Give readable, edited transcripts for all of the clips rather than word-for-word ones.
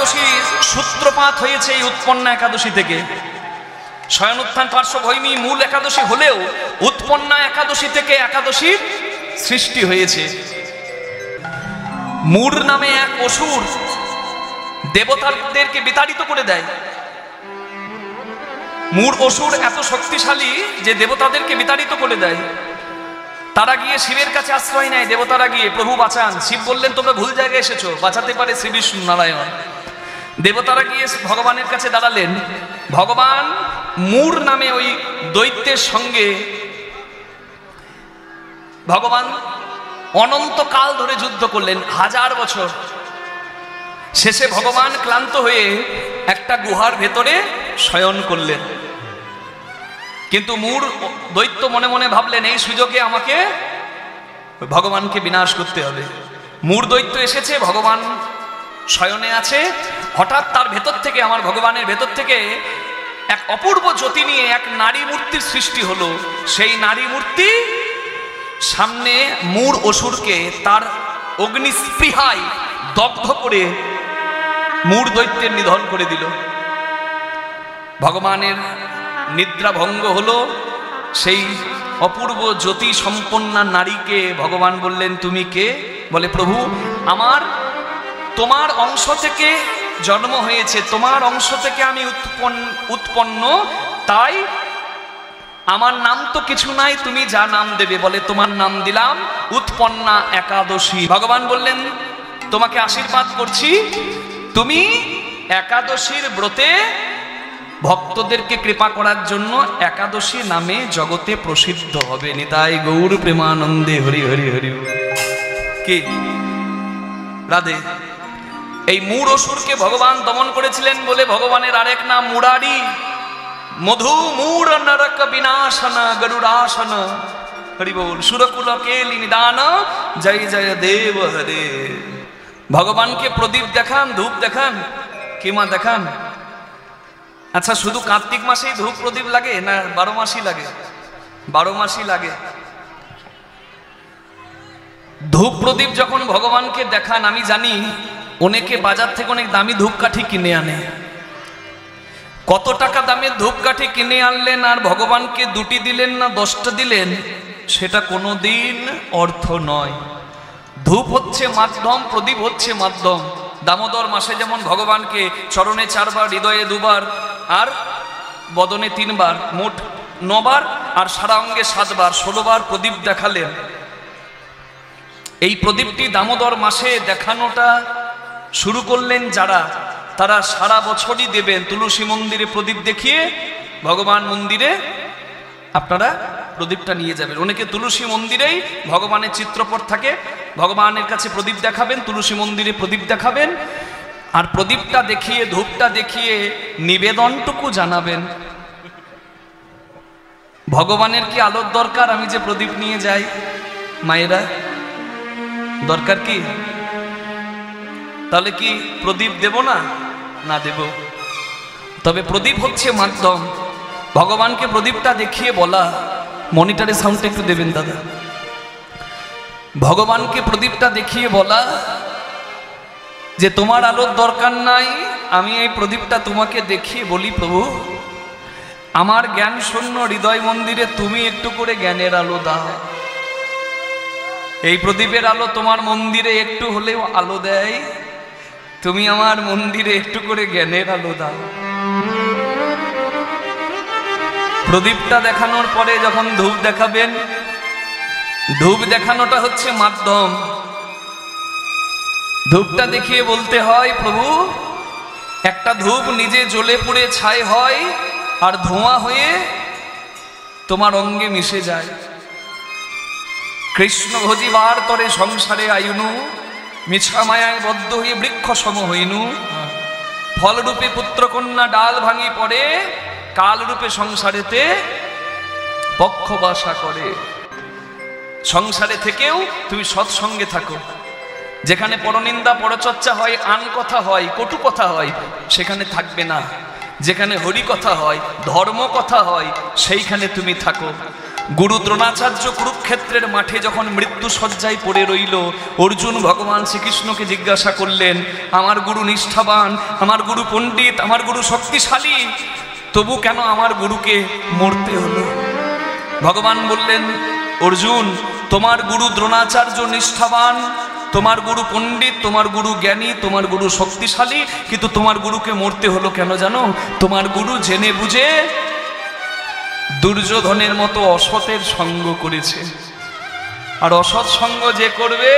একাদশী সূত্রপাত হয়েছে এই উৎপন্না একাদশী থেকে। শয়ন উত্থান পার্শ্বভূমি মূল একাদশী হলেও উৎপন্না একাদশী থেকে একাদশীর সৃষ্টি হয়েছে। মূর নামে এক অসুর দেবতাদেরকে বিতাড়িত করে দেয়। মূর অসুর এত শক্তিশালী যে দেবতাদেরকে বিতাড়িত করে দেয়। তারা গিয়ে শিবের কাছে আশ্রয় নেয়। দেবতারা গিয়ে প্রভু বাঁচান। শিব বললেন তোমরা ভুল জায়গায় এসেছো, বাঁচাতে পারে শ্রী বিষ্ণু নারায়ণ। দেবতারা গিয়ে ভগবানের কাছে দাঁড়ালেন। ভগবান মূর নামে ওই দৈত্যের সঙ্গে ভগবান অনন্তকাল ধরে যুদ্ধ করলেন, 1000 বছর। শেষে ভগবান ক্লান্ত হয়ে একটা গুহার ভেতরে শয়ন করলেন। কিন্তু মূর দৈত্য মনে মনে ভাবলেন এই সুযোগে আমাকে ভগবানকে বিনাশ করতে হবে। মূর দৈত্য এসেছে, ভগবান শয়নে আছে। হঠাৎ তার ভেতর থেকে, আমার ভগবানের ভেতর থেকে এক অপূর্ব জ্যোতি নিয়ে এক নারী মূর্তির সৃষ্টি হলো। সেই নারী মূর্তি সামনে মূর অসুরকে তার অগ্নিস্পৃহায় দগ্ধ করে মূর দৈত্যের নিধন করে দিল। ভগবানের নিদ্রা ভঙ্গ হলো। সেই অপূর্ব জ্যোতি সম্পন্না নারীকে ভগবান বললেন তুমি কে? বলে প্রভু আমার তোমার অংশ থেকে জন্ম হয়েছে, তোমার অংশ থেকে আমি উৎপন্ন, তাই আমার নাম তো কিছু নাই, তুমি যা নাম দেবে। বলে তোমার নাম দিলাম উৎপন্না একাদশী। ভগবান বললেন তোমাকে আশীর্বাদ করছি, তুমি একাদশীর ব্রতে ভক্তদেরকে কৃপা করার জন্য একাদশী নামে জগতে প্রসিদ্ধ হবে। নিতাই গৌর প্রেমানন্দে হরি হরি হরি। কি রাধে। এই মূর অসুরকে ভগবান দমন করেছিলেন বলে ভগবানের আরেক নাম মুরারি। মধু মূর নরক বিনাশন গরুড়াসন হরি বল। সুরকুল কেলি নিদান জয় জয় দেব হরে। ভগবানকে প্রদীপ দেখান, ধূপ দেখান, কিমা দেখান। আচ্ছা শুধু কার্তিক মাসেই ধূপ প্রদীপ লাগে না 12 মাসই লাগে? 12 মাসই লাগে। ধূপ প্রদীপ যখন ভগবানকে দেখান, আমি জানি অনেকে বাজার থেকে অনেক দামি ধূপকাঠি কিনে আনে। কত টাকা দামের ধূপকাঠি কিনে আনলেন আর ভগবানকে 2টি দিলেন না 10টা দিলেন, সেটা কোনোদিন অর্থ নয়। ধূপ হচ্ছে মাধ্যম, প্রদীপ হচ্ছে মাধ্যম। দামোদর মাসে যেমন ভগবানকে চরণে 4 বার, হৃদয়ে 2 বার আর বদনে 3 বার, মোট 9 বার, আর সারা অঙ্গে 7 বার, 16 বার প্রদীপ দেখালেন। এই প্রদীপটি দামোদর মাসে দেখানোটা শুরু করলেন যারা, তারা সারা বছরই দেবেন। তুলসী মন্দিরে প্রদীপ দেখিয়ে ভগবান মন্দিরে আপনারা প্রদীপটা নিয়ে যাবেন। অনেকে তুলসী মন্দিরেই ভগবানের চিত্রপট থাকে, ভগবানের কাছে প্রদীপ দেখাবেন, তুলসী মন্দিরে প্রদীপ দেখাবেন, আর প্রদীপটা দেখিয়ে ধূপটা দেখিয়ে নিবেদনটুকু জানাবেন। ভগবানের কি আলোর দরকার? আমি যে প্রদীপ নিয়ে যাই, মায়েরা দরকার কি? তাহলে কি প্রদীপ দেব না? না দেব। তবে প্রদীপ হচ্ছে মাধ্যম। ভগবানকে প্রদীপটা দেখিয়ে বলা, মনিটরে সাউন্ডটা একটু দেবেন দাদা। ভগবানকে প্রদীপটা দেখিয়ে বলা যে তোমার আলোর দরকার নাই, আমি এই প্রদীপটা তোমাকে দেখিয়ে বলি প্রভু আমার জ্ঞান শূন্য হৃদয় মন্দিরে তুমি একটু করে জ্ঞানের আলো দাও। এই প্রদীপের আলো তোমার মন্দিরে একটু হলেও আলো দেয়, তুমি আমার মন্দিরে একটু করে জ্ঞানের আলো দাও। প্রদীপটা দেখানোর পরে যখন ধূপ দেখাবেন, ধূপ দেখানোটা হচ্ছে মাধ্যম। ধূপটা দেখিয়ে বলতে হয় প্রভু একটা ধূপ নিজে জ্বলে পুড়ে ছাই হয় আর ধোঁয়া হয়ে তোমার অঙ্গে মিশে যায়। কৃষ্ণ ভজিবার তরে সংসারে আয়ুনু, মিছা মায়ায় বদ্ধ হয়ে বৃক্ষ সম হইনু। ফলরূপে পুত্রকন্যা ডাল ভাঙি পড়ে, কালরূপে সংসারেতে পক্ষ বাসা করে। সংসারে থেকেও তুমি সৎসঙ্গে থাকো। যেখানে পরনিন্দা পরচর্চা হয়, আন কথা হয়, কটু কথা হয়, সেখানে থাকবে না। যেখানে হরি কথা হয়, ধর্ম কথা হয়, সেইখানে তুমি থাকো। গুরু দ্রোণাচার্য কুরুক্ষেত্রের মাঠে যখন মৃত্যু শয্যায় পড়ে রইল, অর্জুন ভগবান শ্রীকৃষ্ণকে জিজ্ঞাসা করলেন, আমার গুরু নিষ্ঠাবান, আমার গুরু পণ্ডিত, আমার গুরু শক্তিশালী, তবু কেন আমার গুরুকে মরতে হলো? ভগবান বললেন, অর্জুন, তোমার গুরু দ্রোণাচার্য নিষ্ঠাবান, তোমার গুরু পণ্ডিত, তোমার গুরু জ্ঞানী, তোমার গুরু শক্তিশালী, কিন্তু তোমার গুরুকে মরতে হলো কেন জানো? তোমার গুরু জেনে বুঝে দুর্যোধনের মতো অসতের সঙ্গ করেছে, আর অসৎ সঙ্গ যে করবে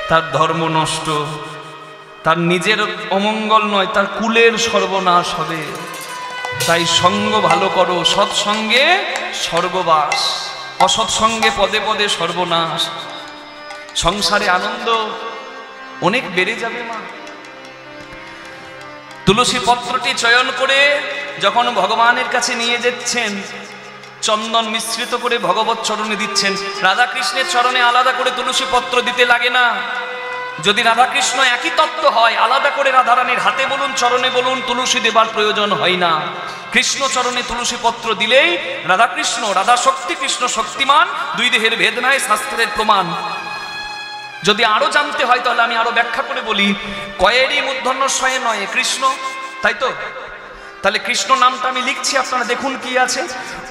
তার ধর্ম নষ্ট, তার নিজের অমঙ্গল নয়, তার কুলের সর্বনাশ হবে। তাই সঙ্গ ভালো করো, সৎসঙ্গে স্বর্গবাস, অসৎ সঙ্গে পদে পদে সর্বনাশ। সংসারে আনন্দ অনেক বেড়ে যাবে মা। তুলসী পত্রটি চয়ন করে যখন ভগবানের কাছে নিয়ে যাচ্ছেন, চন্দন মিশ্রিত করে ভগবত চরণে দিচ্ছেন। রাধাকৃষ্ণের চরণে আলাদা করে তুলসী পত্র দিতে লাগে না। যদি রাধাকৃষ্ণ একই তত্ত্ব হয়, আলাদা করে রাধারানীর হাতে বলুন, চরণে বলুন, তুলসী দেবার প্রয়োজন হয় না। কৃষ্ণ চরণে তুলসী পত্র দিলেই রাধাকৃষ্ণ, রাধা শক্তি, কৃষ্ণ শক্তিমান, দুই দেহের ভেদ নাই, শাস্ত্রের প্রমাণ। যদি আরো জানতে হয় তাহলে আমি আরো ব্যাখ্যা করে বলি, কয়েরই মূর্ধন্য শয়ে নয় কৃষ্ণ, তাই তো? তাহলে কৃষ্ণ নামটা আমি লিখছি, আপনারা দেখুন কি আছে।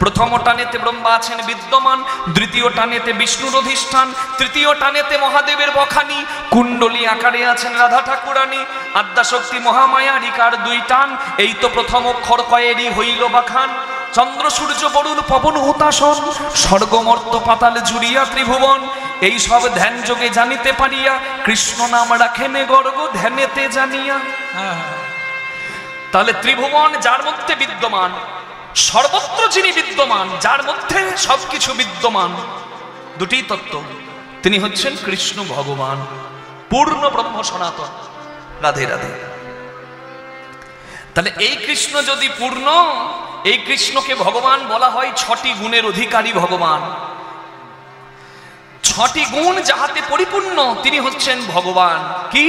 প্রথম টানেতে ব্রহ্মা আছেন বিদ্যমান, দ্বিতীয় টানেতে বিষ্ণুর অধিষ্ঠান, তৃতীয় টানেতে মহাদেবের বখানি, কুণ্ডলী আকারে আছেন রাধা ঠাকুরানী, আদ্যাশক্তি মহামায়া রিকার দুই টান, এই তো প্রথম অক্ষর কয়েরই হইল বাখান। চন্দ্র সূর্য বরুণ পবন হুতাসন, স্বর্গমর্ত পাতাল জুড়িয়া ত্রিভুবন, এই সব ধ্যান যোগে জানিতে পারিয়া, কৃষ্ণ নাম রাখেন গর্গ ধ্যানেতে জানিয়া। তাহলে ত্রিভুবন যার মধ্যে বিদ্যমান, সর্বত্র যিনি বিদ্যমান, যার মধ্যে সবকিছু বিদ্যমান, দুটি তত্ত্ব, তিনি হচ্ছেন কৃষ্ণ ভগবান, পূর্ণ ব্রহ্ম সনাতন। রাধে রাধে। তাহলে এই কৃষ্ণ যদি পূর্ণ, এই কৃষ্ণকে ভগবান বলা হয় ছটি গুণের অধিকারী ভগবান। ছটি গুণ যাহাতে পরিপূর্ণ তিনি হচ্ছেন ভগবান। কি?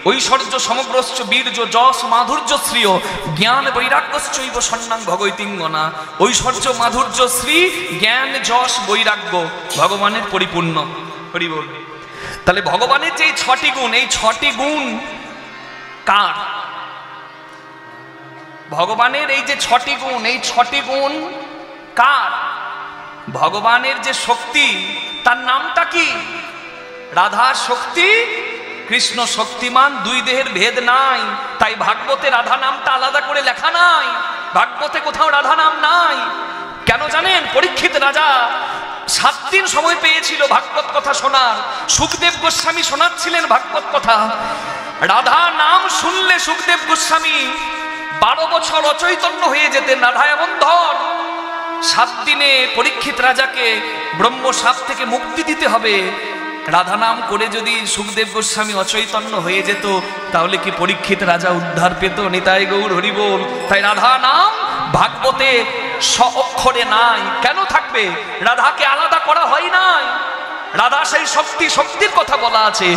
ঐশ্বর্য সমগ্রশ্চ বীর্য যশ মাধুর্য শ্রিয় জ্ঞান বৈরাগ্যশ্চৈব সন্ন্যাং ভগৈতিঙ্গনা। ঐশ্বর্য মাধুর্য শ্রী জ্ঞান যশ বৈরাগ্য ভগবানের পরিপূর্ণ। হরি বল। তাহলে ভগবানের যে ছটি গুণ, এই ছটি গুণ কার? ভগবানের এই যে ছটি গুণ, এই ছটি গুণ কার? ভগবানের যে শক্তি, তার নামটা কি? রাধা শক্তি, কৃষ্ণ শক্তিমান, দুই দেহের ভেদ নাই। তাই ভাগবতে রাধা নামটা আলাদা করে লেখা নাই, ভাগবতে কোথাও রাধা নাম নাই। কেন জানেন? পরীক্ষিত রাজা 7 দিন সময় পেয়েছিল ভাগবত কথা শোনার। সুখদেব গোস্বামী শোনাচ্ছিলেন ভাগবত কথা। রাধা নাম শুনলে সুখদেব গোস্বামী 12 বছর অচৈতন্য হয়ে যেতেন। রাধা এমন ধন, 7 দিনে পরীক্ষিত রাজাকে ব্রহ্মশাপ থেকে মুক্তি দিতে হবে। রাধা নাম করে যদি সুখদেব গোস্বামী অচৈতন্য হয়ে যেত, তাহলে কি পরীক্ষিত রাজা উদ্ধার পেত? নিতাই গৌর হরি বল। তাই রাধা নাম ভাগবতে স্ব-অক্ষরে নাই। কেন থাকবে? রাধাকে আলাদা করা হয় নাই। রাধা সেই শক্তি, শক্তির কথা বলা আছে।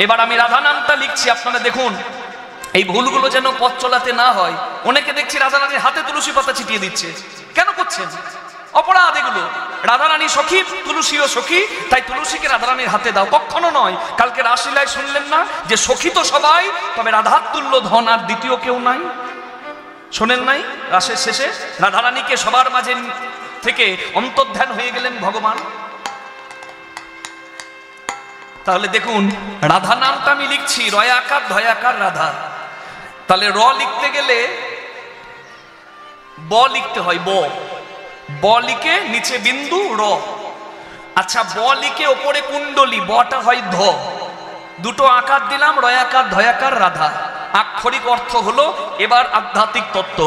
এবার আমি রাধা নামটা লিখছি, আপনারা দেখুন এই ভুলগুলো যেন পথ চলাতে না হয়। অনেকে দেখছি রাধারানীর হাতে তুলসী পাতা ছিটিয়ে দিচ্ছে। কেন করছেন? অপরাধ এগুলো। রাধারানী সখী, তুলসীও সখী, তাই তুলসীকে রাধারানীর হাতে দাও। কখনো নয়। কালকে রাসলীলায় শুনলেন না যে সখী তো সবাই, তবে রাধার তুল্য ধন আর দ্বিতীয় কেউ নাই? শোনেন নাই? রাসের শেষে রাধারানীকে সবার মাঝে থেকে অন্তর্ধান হয়ে গেলেন ভগবান। তাহলে দেখুন রাধা নামটা আমি লিখছি, রয়াকার ধয়াকার রাধা। তাহলে র লিখতে গেলে ব লিখতে হয়, ব। ব লিখে নিচে বিন্দু র। আচ্ছা, ব লিখে ওপরে কুণ্ডলী, বটা হয় ধ। দুটো আকার দিলাম, রয়াকার ধয়াকার রাধা। আক্ষরিক অর্থ হলো এবার আধ্যাত্মিক তত্ত্ব।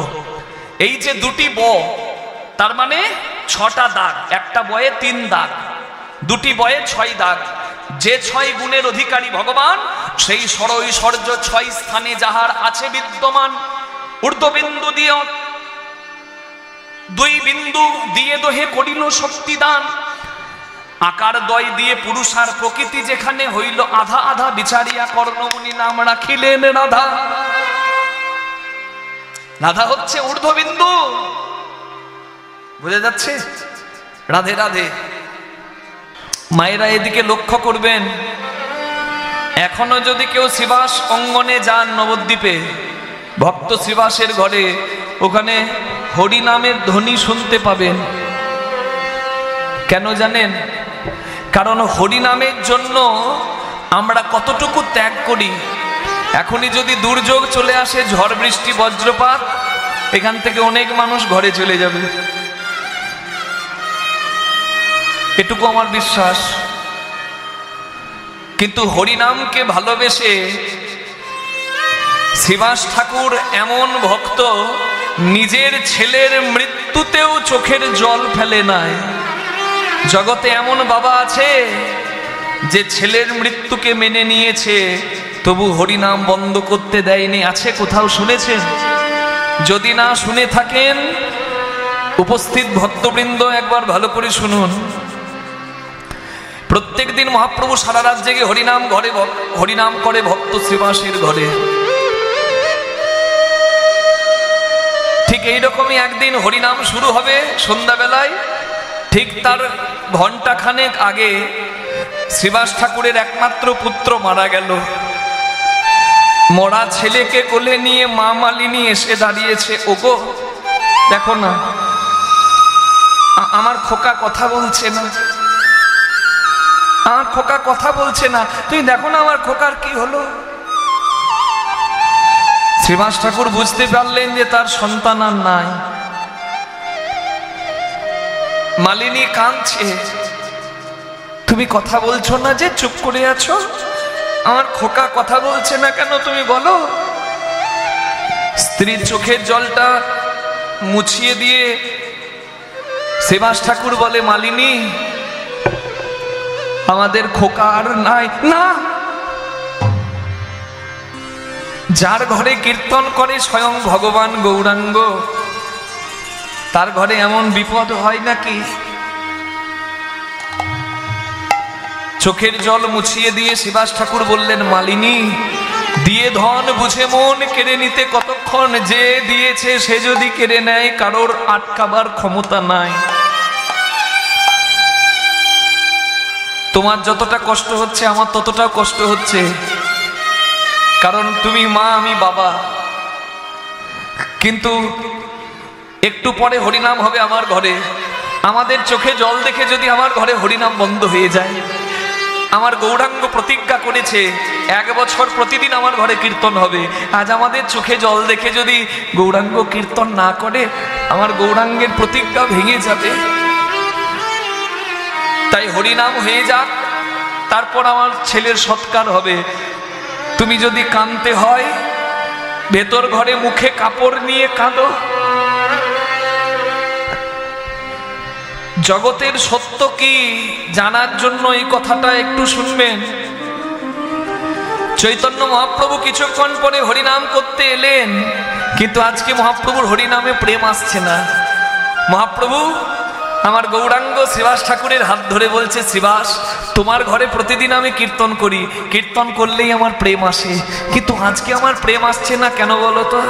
এই যে দুটি ব, তার মানে 6টা দাগ। একটা বয়ে 3 দাগ, দুটি বয়ে 6 দাগ। যে 6 গুণের অধিকারী ভগবান, সেই ষড়ৈশ্বর্য 6 স্থানে যাহার আছে বিদ্যমান। ঊর্ধ্ববিন্দু দিয়ে 2 বিন্দু দিয়ে দোহে করিল শক্তিদান। আকার দ্বয় দিয়ে পুরুষার প্রকৃতি যেখানে হইল আধা আধা, বিচারিয়া কর্ণমুনি নাম রাখিলেন রাধা। রাধা হচ্ছে ঊর্ধ্ববিন্দু। বুঝা যাচ্ছে? রাধে রাধে। মায়েরা এদিকে লক্ষ্য করবেন, এখনো যদি কেউ শ্রীবাস অঙ্গনে যান নবদ্বীপে, ভক্ত শ্রীবাসের ঘরে, ওখানে হরিনামের ধ্বনি শুনতে পাবেন। কেন জানেন? কারণ হরিনামের জন্য আমরা কতটুকু ত্যাগ করি। এখনই যদি দুর্যোগ চলে আসে, ঝড় বৃষ্টি বজ্রপাত, এখান থেকে অনেক মানুষ ঘরে চলে যাবে, এটুকু আমার বিশ্বাস। কিন্তু হরিনামকে ভালোবেসে শ্রীবাস ঠাকুর এমন ভক্ত, নিজের ছেলের মৃত্যুতেও চোখের জল ফেলে নাই। জগতে এমন বাবা আছে যে ছেলের মৃত্যুকে মেনে নিয়েছে, তবু হরিনাম বন্ধ করতে দেয়নি। আছে কোথাও শুনেছেন? যদি না শুনে থাকেন, উপস্থিত ভক্তবৃন্দ একবার ভালো করে শুনুন। প্রত্যেক দিন মহাপ্রভু সারা রাত জেগে হরিনাম করে ভক্ত শ্রীবাসের ঘরে। ঠিক এইরকমই একদিন হরিনাম শুরু হবে সন্ধ্যাবেলায়। ঠিক তার ঘণ্টাখানেক আগে শ্রীবাস ঠাকুরের একমাত্র পুত্র মারা গেল। মরা ছেলেকে কোলে নিয়ে মা মালিনী এসে দাঁড়িয়েছে। ওগো দেখো না, আমার খোকা কথা বলছে না, আমার খোকা কথা বলছে না, তুই দেখো না আমার খোকার কি হলো। শ্রীবাস ঠাকুর বুঝতে পারলেন যে তার সন্তান আর নাই। মালিনী কাঁদছে, তুমি কথা বলছো না যে, চুপ করে আছো? আমার খোকা কথা বলছে না কেন, তুমি বলো। স্ত্রীর চোখের জলটা মুছিয়ে দিয়ে শ্রীবাস ঠাকুর বলে, মালিনী আমাদের খোকা আর নাই। না, যার ঘরে কীর্তন করে স্বয়ং ভগবান গৌরাঙ্গ, তার ঘরে এমন বিপদ হয় নাকি? চোখের জল মুছিয়ে দিয়ে শ্রীবাস ঠাকুর বললেন, মালিনী দিয়ে ধন বুঝে মন কেড়ে নিতে কতক্ষণ, যে দিয়েছে সে যদি কেড়ে নেয় কারোর আটকাবার ক্ষমতা নাই। তোমার যতটা কষ্ট হচ্ছে আমার ততটাও কষ্ট হচ্ছে, কারণ তুমি মা, আমি বাবা। কিন্তু একটু পরে হরিনাম হবে আমার ঘরে, আমাদের চোখে জল দেখে যদি আমার ঘরে হরিনাম বন্ধ হয়ে যায়। আমার গৌরাঙ্গ প্রতিজ্ঞা করেছে 1 বছর প্রতিদিন আমার ঘরে কীর্তন হবে। আজ আমাদের চোখে জল দেখে যদি গৌরাঙ্গ কীর্তন না করে, আমার গৌরাঙ্গের প্রতিজ্ঞা ভেঙে যাবে। তাই হরিনাম হয়ে যাক, তারপর আমার ছেলের সৎকার হবে। তুমি যদি কাঁদতে হয়, ভেতর ঘরে মুখে কাপড় নিয়ে কাঁদো। জগতের সত্য কি জানার জন্য এই কথাটা একটু শুনবেন। চৈতন্য মহাপ্রভু কিছুক্ষণ পরে হরিনাম করতে এলেন, কিন্তু আজকে মহাপ্রভুর হরিনামে প্রেম আসছে না। মহাপ্রভু আমার গৌরাঙ্গ শ্রীবাস ঠাকুরের হাত ধরে বলছে, শ্রীবাস তোমার ঘরে প্রতিদিন আমি কীর্তন করি, কীর্তন করলেই আমার প্রেম আসে, কিন্তু আজকে আমার প্রেম আসছে না কেন বলো তো?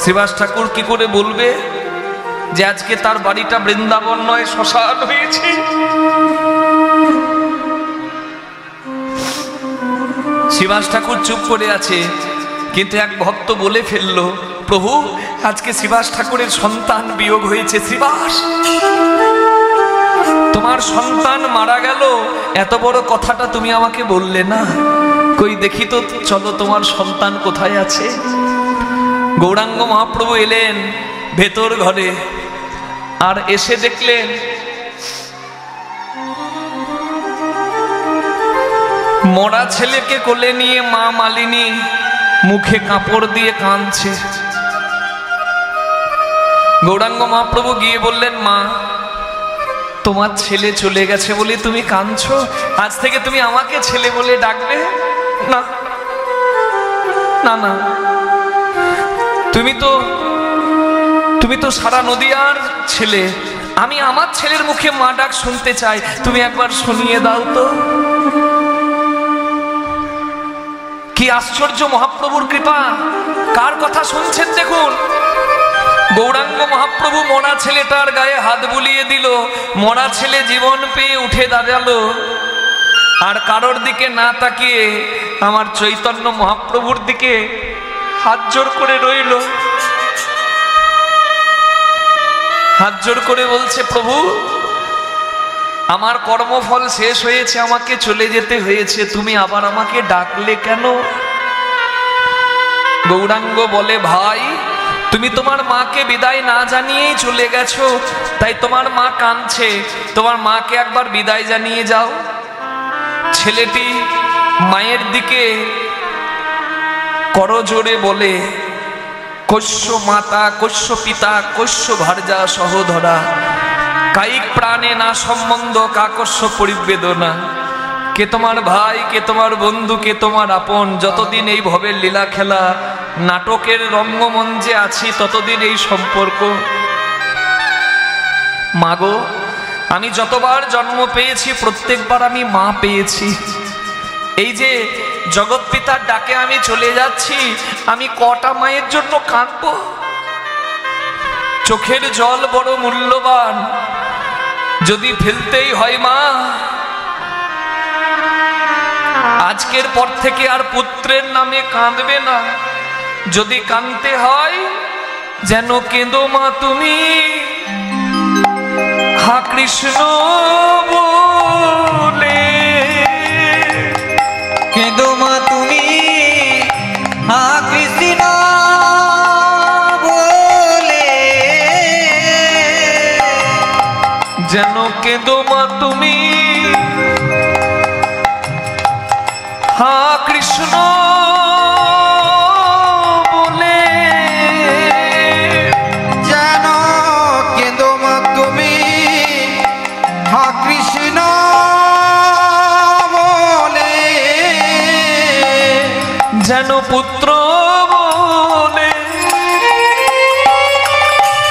শ্রীবাস ঠাকুর কি করে বলবে যে আজকে তার বাড়িটা বৃন্দাবন নয় শ্মশান হয়েছে? শ্রীবাস ঠাকুর চুপ করে আছে, কিন্তু এক ভক্ত বলে ফেললো, প্রভু আজকে শ্রীবাস ঠাকুরের সন্তান বিয়োগ হয়েছে। শ্রীবাস তোমার সন্তান মারা গেল, এত বড় কথাটা তুমি আমাকে বললে না। কই দেখি তো, চলো তোমার সন্তান কোথায় আছে। গৌরাঙ্গ মহাপ্রভু এলেন ভেতর ঘরে, আর এসে দেখলেন মরা ছেলেকে কোলে নিয়ে মা মালিনী মুখে কাপড় দিয়ে কাঁদছে। গৌরাঙ্গ মহাপ্রভু গিয়ে বললেন, মা তোমার ছেলে চলে গেছে বলে তুমি কাঁদছো, আজ থেকে তুমি আমাকে ছেলে বলে ডাকবে না। না না, তুমি তো সারা নদিয়ার ছেলে, আমি আমার ছেলের মুখে মা ডাক শুনতে চাই, তুমি একবার শুনিয়ে দাও তো। কি আশ্চর্য মহাপ্রভুর কৃপা, কার কথা শুনছেন দেখুন। গৌরাঙ্গ মহাপ্রভু মরা ছেলেটার গায়ে হাত বুলিয়ে দিল, মরা ছেলে জীবন পেয়ে উঠে দাঁড়ালো, আর কারোর দিকে না তাকিয়ে আমার চৈতন্য মহাপ্রভুর দিকে হাত জোর করে রইল। হাত জোর করে বলছে, প্রভু আমার কর্মফল শেষ হয়েছে, আমাকে চলে যেতে হয়েছে, তুমি আবার আমাকে ডাকলে কেন? গৌরাঙ্গ বলে, ভাই তুমি তোমার মাকে বিদায় না জানিয়েই চলে গেছো, তাই তোমার মা কাঁদছে, তোমার মাকে একবার বিদায় জানিয়ে যাও। ছেলেটি মায়ের দিকে করজোড়ে বলে, কস্য মাতা কস্য পিতা কস্য ভার্যা সহধরা, কায়িক প্রাণে না সম্বন্ধ কাকস্য পরিবেদনা। কে তোমার ভাই, কে তোমার বন্ধু, কে তোমার আপন, যতদিন এই ভবের লীলা খেলা নাটকের রঙ্গমঞ্চে আছি ততদিন এই সম্পর্ক। মাগো, আমি যতবার জন্ম পেয়েছি প্রত্যেকবার আমি মা পেয়েছি, এই যে জগৎ পিতার ডাকে আমি চলে যাচ্ছি, আমি কটা মায়ের জন্য কাঁদব? চোখের জল বড় মূল্যবান, যদি ফেলতেই হয় মা, আজকের পর থেকে আর পুত্রের নামে কাঁদবে না, যদি কাঁদতে হয় যেন কেঁদো মা তুমি হা কৃষ্ণ বলে, কেঁদো মা তুমি হা কৃষ্ণ বলে, যেন কেঁদো মা তুমি হা কৃষ্ণ বলে, যেন কেঁদো মা তুমি হা কৃষ্ণ বলে, যেন পুত্র বলে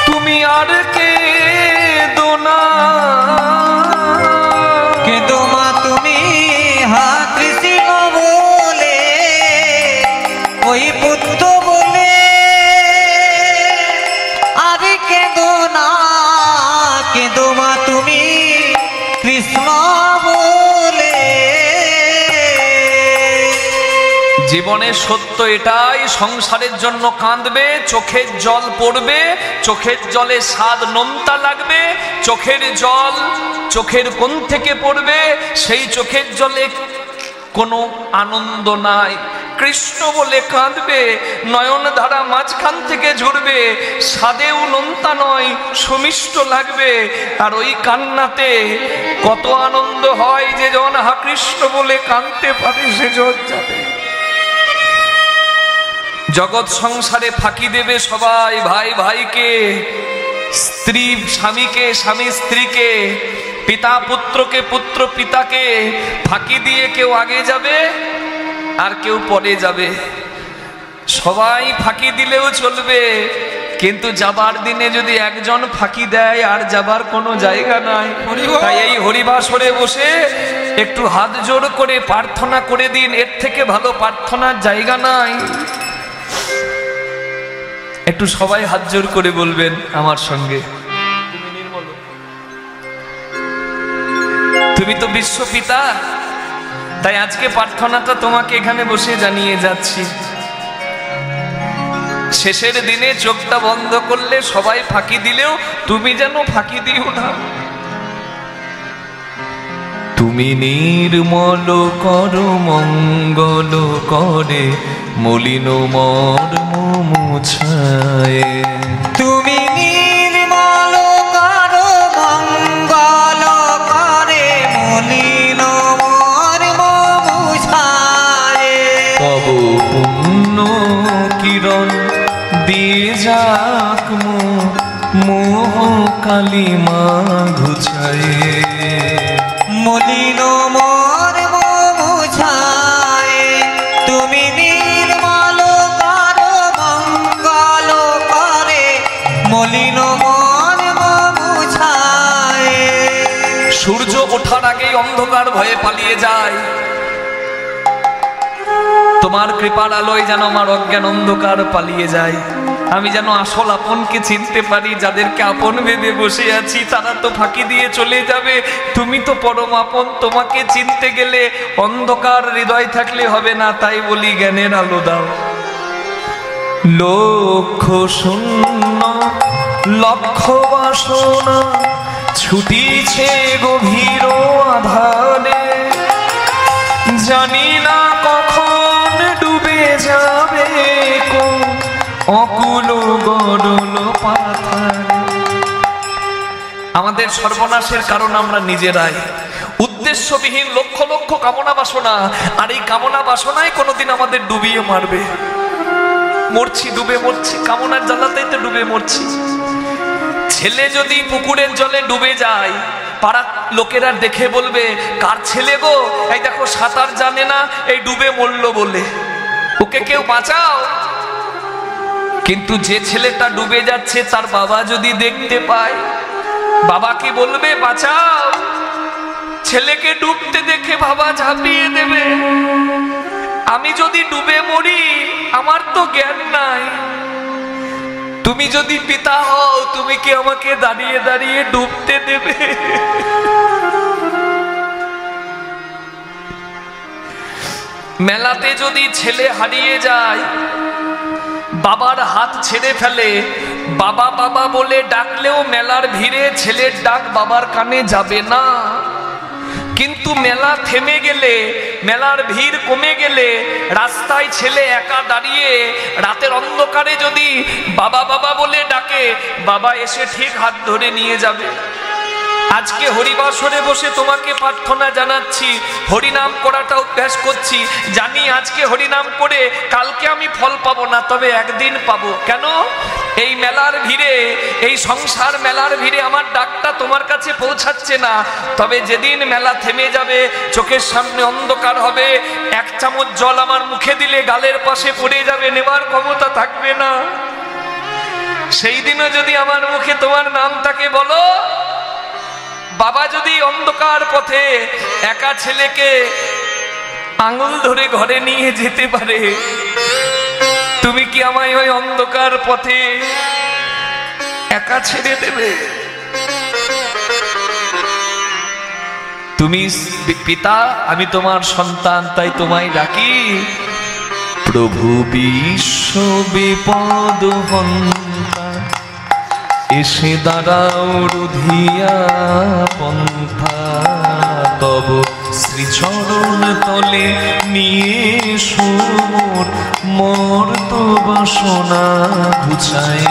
তুমি আর কেঁদো না। কেঁদো মা তুমি হা কৃষ্ণ বলে, ওই পুত্র বলে আর কেঁদো না। কেঁদো মা তুমি কৃষ্ণ বলে। জীবনে সত্য এটাই, সংসারের জন্য কাঁদবে, চোখের জল পড়বে, চোখের জলে স্বাদ নোনতা লাগবে, চোখের জল চোখের কোণ থেকে পড়বে, সেই চোখের জলে কোনো আনন্দ নাই। কৃষ্ণ বলে কাঁদবে, নয়ন ধারা মাঝখান থেকে ঝরবে, স্বাদেও নোনতা নয়, সুমিষ্ট লাগবে, আর ওই কান্নাতে কত আনন্দ হয়, যে জন হা কৃষ্ণ বলে কাঁদতে পারে সে জন যাবে। জগৎ সংসারে ফাঁকি দেবে সবাই, ভাই ভাইকে, স্ত্রী স্বামীকে, স্বামী স্ত্রীকে, পিতা পুত্রকে, পুত্র পিতাকে ফাঁকি দিয়ে কেউ আগে যাবে আর কেউ পরে যাবে। সবাই ফাঁকি দিলেও চলবে, কিন্তু যাবার দিনে যদি একজন ফাঁকি দেয় আর যাবার কোনো জায়গা নাই। তাই এই হরিবাসরে বসে একটু হাত জোর করে প্রার্থনা করে দিন, এর থেকে ভালো প্রার্থনার জায়গা নাই। একটু সবাই হাত জোর করে বলবেন আমার সঙ্গে, তুমি তো বিশ্বপিতা, তাই আজকে প্রার্থনাটা তোমাকে এখানে বসে জানিয়ে যাচ্ছি। শেষের দিনে চোখটা বন্ধ করলে সবাই ফাঁকি দিলেও তুমি যেন ফাঁকি দিও না। তুমি নির্মল করো মঙ্গল করে মলিন মর্ম মুছায়, তুমি নির্মল করো মঙ্গল করে মলিন মর্ম মুছায়, তব পুণ্য কিরণ দিয়ে যাক মোহ কালিমা ঘুচায়, মলিন মর্ম মুছায়। তুমি নির্মল করো মঙ্গল করে মলিন মর্ম মুছায়। সূর্য ওঠার আগেই অন্ধকার ভয়ে পালিয়ে যায়, তোমার কৃপার আলোয় যেন আমার অজ্ঞান অন্ধকার পালিয়ে যায়, আমি যেন আসল আপনকে চিনতে পারি। যাদেরকে আপন ভেবে বসে আছি তারা তো ফাঁকি দিয়ে চলে যাবে, তুমি তো পরম আপন, তোমাকে চিনতে গেলে অন্ধকার হৃদয় থাকলে হবে না। তাই বলি জ্ঞানের আলো দাও। লক্ষ্য শূন্য লক্ষ্য বাসনা ছুটিছে গভীর আধারে, জানি না কখন ডুবে যাবে কোন অকুল গরল পাথারে। আমাদের সর্বনাশের কারণ আমরা নিজেরাই। উদ্দেশ্যবিহীন লক্ষ লক্ষ কামনা বাসনা, আর এই কামনা বাসনাই কোনোদিন আমাদের ডুবিয়ে মারবে। মরছি, ডুবে মরছি, কামনার জ্বালাতেই তো ডুবে মরছি। ছেলে যদি পুকুরের জলে ডুবে যায়, পাড়ার লোকেরা দেখে বলবে কার ছেলে গো, এই দেখো সাঁতার জানে না, এই ডুবে মরলো বলে, ওকে কেউ বাঁচাও। কিন্তু যে ছেলেটা ডুবে যাচ্ছে তার বাবা যদি দেখতে পায়, বাবা কি বলবে বাঁচাও? ছেলেকে ডুবতে দেখে বাবা ঝাঁপিয়ে দেবে। আমি যদি ডুবে মরি, আমার তো জ্ঞান নাই, তুমি যদি পিতা হও, তুমি কি আমাকে দাঁড়িয়ে দাঁড়িয়ে ডুবতে দেবে? মেলাতে যদি ছেলে হারিয়ে যায়, বাবার হাত ছেড়ে ফেলে, বাবা বাবা বলে ডাকলেও মেলার ভিড়ে ছেলের ডাক বাবার কানে যাবে না। কিন্তু মেলা থেমে গেলে, মেলার ভিড় কমে গেলে, রাস্তায় ছেলে একা দাঁড়িয়ে রাতের অন্ধকারে যদি বাবা বাবা বলে ডাকে, বাবা এসে ঠিক হাত ধরে নিয়ে যাবে। আজকে হরিবাসরে বসে তোমাকে প্রার্থনা জানাচ্ছি, হরিনাম করাটা অভ্যাস করছি। জানি আজকে হরিনাম করে কালকে আমি ফল পাবো না, তবে একদিন পাবো। কেন? এই মেলার ভিড়ে, এই সংসার মেলার ভিড়ে আমার ডাকটা তোমার কাছে পৌঁছাচ্ছে না। তবে যেদিন মেলা থেমে যাবে, চোখের সামনে অন্ধকার হবে, এক চামচ জল আমার মুখে দিলে গালের পাশে পড়ে যাবে, নেবার ক্ষমতা থাকবে না। সেই দিনও যদি আমার মুখে তোমার নাম থাকে, বলো বাবা যদি অন্ধকার পথে একা ছেলেকে আঙুল ধরে ঘরে নিয়ে যেতে পারে, তুমি কি আমায় ওই অন্ধকার পথে একা ছেড়ে দেবে? তুমি পিতা, আমি তোমার সন্তান, তাই তোমায় ডাকি। প্রভু বিশ্ব বিপদ হন্তা, এসে দাঁড়াও রুধিয়া পন্থা, তব শ্রীচরণ তলে নিয়ে সুমোর মর্ত বাসনা ঘুচায়।